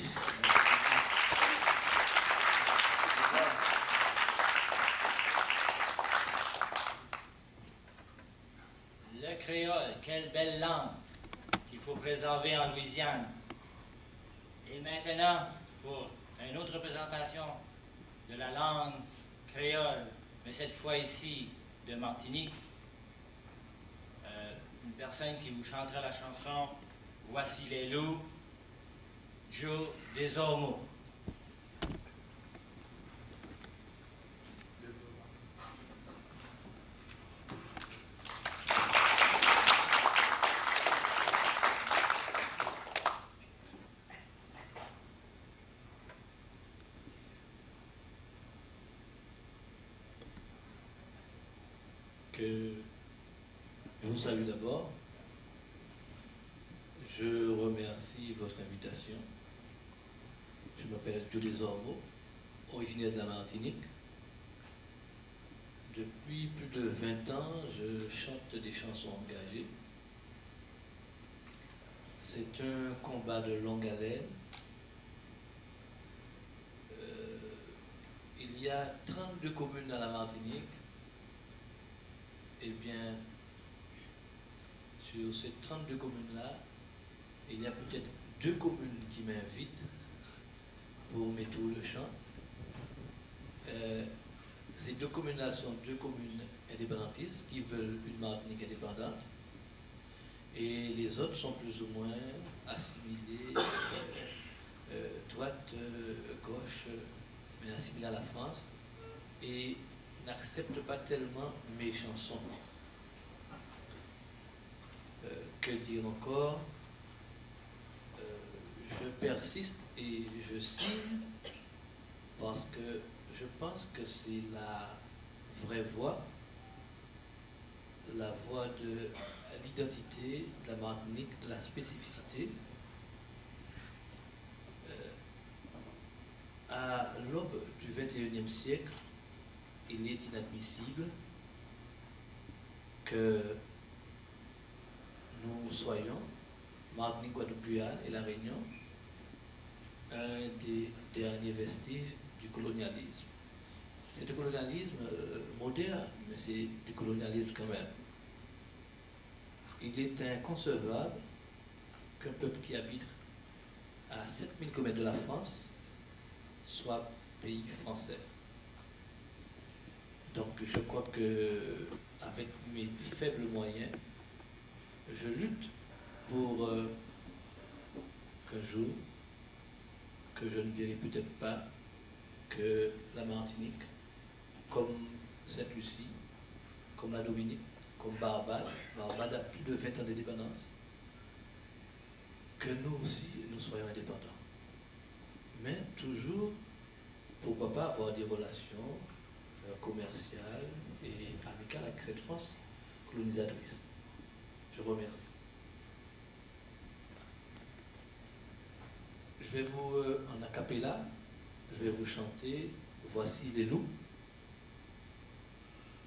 Le créole, quelle belle langue qu'il faut préserver en Louisiane. Et maintenant, pour une autre représentation de la langue créole, mais cette fois ici de Martinique, une personne qui vous chantera la chanson « Voici les loups », Joe Desormeaux. Que je vous salue d'abord. Je remercie votre invitation. Je m'appelle Joe Desormeaux, originaire de la Martinique. Depuis plus de 20 ans, je chante des chansons engagées. C'est un combat de longue haleine. Il y a 32 communes dans la Martinique. Eh bien, sur ces 32 communes-là, il y a peut-être 2 communes qui m'invitent pour mes tours de chant. Ces 2 communes-là sont 2 communes indépendantistes qui veulent une Martinique indépendante. Et les autres sont plus ou moins assimilés, droite, gauche, mais assimilés à la France. Et n'accepte pas tellement mes chansons. Que dire encore? Je persiste et je signe parce que je pense que c'est la vraie voix, la voix de l'identité de la Martinique, de la spécificité. À l'aube du XXIe siècle, il est inadmissible que nous soyons, Martinique, Guadeloupe, Guyane et La Réunion, un des derniers vestiges du colonialisme. C'est du colonialisme moderne, mais c'est du colonialisme quand même. Il est inconcevable qu'un peuple qui habite à 7000 km de la France soit pays français. Donc je crois que avec mes faibles moyens, je lutte pour qu'un jour, que je ne verrai peut-être pas que la Martinique, comme Sainte-Lucie, comme la Dominique, comme Barbade a plus de 20 ans d'indépendance, que nous aussi, nous soyons indépendants. Mais toujours, pourquoi pas avoir des relations commerciales et amicales avec cette France colonisatrice. Je vous remercie. Je vais vous, en a cappella, je vais vous chanter « Voici les loups ».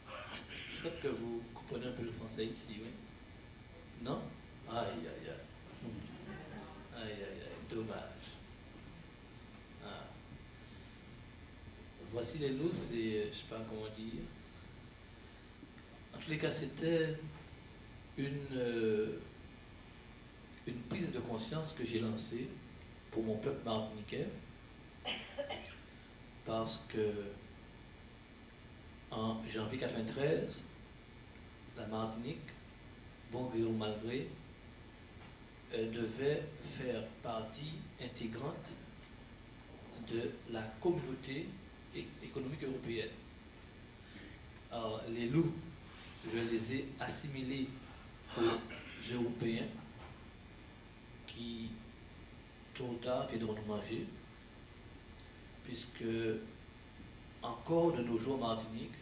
Je souhaite que vous comprenez un peu le français ici, oui? Non? Aïe, aïe, aïe. Aïe, aïe, aïe, dommage. Ah. Voici les loups, c'est, je ne sais pas comment dire. En tous les cas, c'était une prise de conscience que j'ai lancée pour mon peuple martiniquais, parce que en janvier 1993, la Martinique, bon gré ou mal gré, devait faire partie intégrante de la communauté économique européenne. Alors, les loups, je les ai assimilés aux Européens qui, tôt ou tard, viendront nous manger, puisque encore de nos jours en Martinique,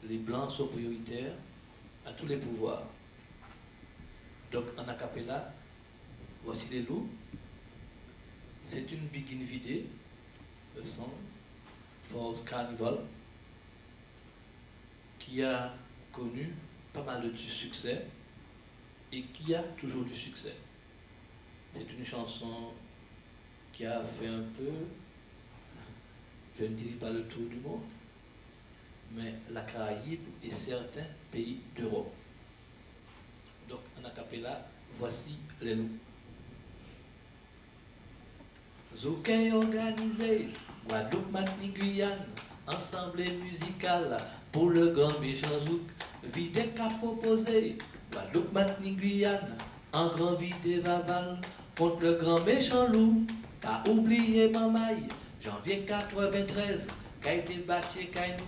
les Blancs sont prioritaires à tous les pouvoirs. Donc en acapella, voici les loups. C'est une biguine vidée, le son, for Carnival, qui a connu pas mal de succès et qui a toujours du succès. C'est une chanson qui a fait un peu, je ne dirais pas le tour du monde, mais la Caraïbe et certains pays d'Europe. Donc en acapella, voici les loups. Zoukei organisé, Guadeloupe, Martinique, Guyane, ensemble musical pour le grand méchant zouk, vide qu'a proposé, Guadeloupe, Martinique, Guyane, en grand vide Vaval, contre le grand méchant loup, pas oublié Mamaï, janvier 93, qu'a été bâti Kainou,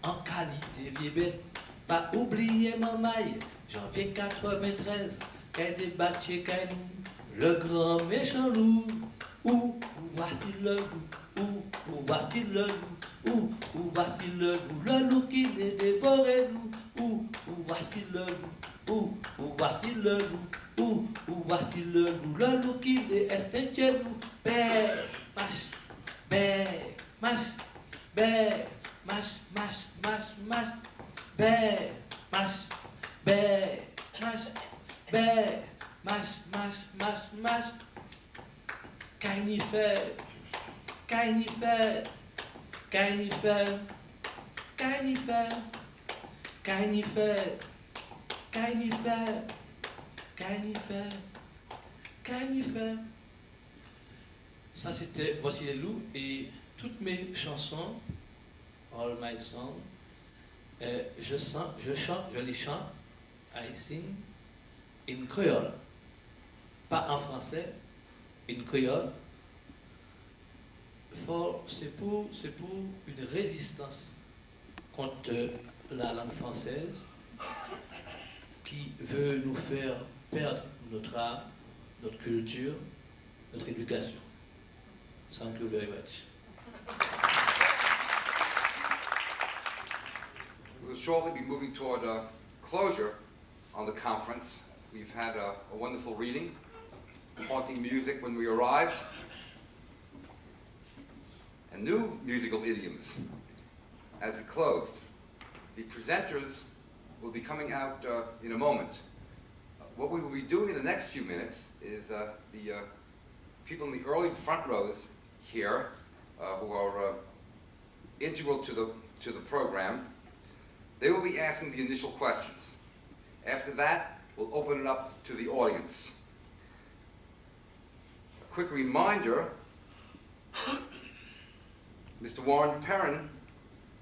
en qualité vieille bête, pas oublié Mamaï, janvier 93, qu'a été bâti Kainou, le grand méchant loup. Où voici le loup, où voici le loup, où voici le loup qui les dévoré nous, où voici le loup, où voici le loup, où voici le loup qui les extincté nous, père, mâche, père, mâche, père, mâche, mâche, mâche, mâche, père, mâche, père, mâche, père, mâche, mâche, mâche, mâche. Kainifer, Kainifer, Kainifer, Kainifer, Kainifer, Kainifer, Kainifer, Kainifer. Ça c'était Voici les loups et toutes mes chansons, all my songs, je les chante, I sing in créole, pas en français. In créole, c'est pour une résistance contre la langue française qui veut nous faire perdre notre âme, notre culture, notre éducation. Thank you very much. We will shortly be moving toward closure on the conference. We've had a wonderful reading. Haunting music when we arrived, and new musical idioms as we closed. The presenters will be coming out in a moment. What we will be doing in the next few minutes is the people in the early front rows here who are integral to the program, they will be asking the initial questions. After that, we'll open it up to the audience. Quick reminder, Mr. Warren Perrin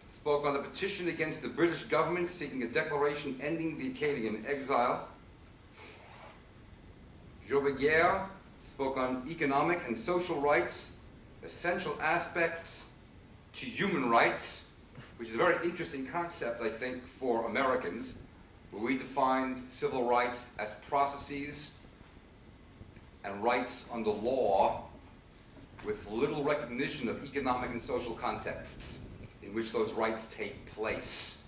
spoke on the petition against the British government seeking a declaration ending the Acadian exile. Diobe spoke on economic and social rights, essential aspects to human rights, which is a very interesting concept, I think, for Americans, where we define civil rights as processes and rights under law with little recognition of economic and social contexts in which those rights take place.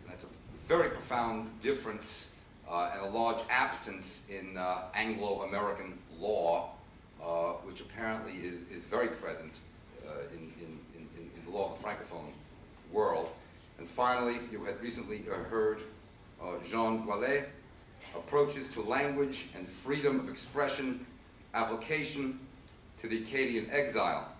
And that's a very profound difference and a large absence in Anglo-American law, which apparently is very present in the law of the Francophone world. And finally, you had recently heard Jean Ouellet, approaches to language and freedom of expression, application to the Acadian exile.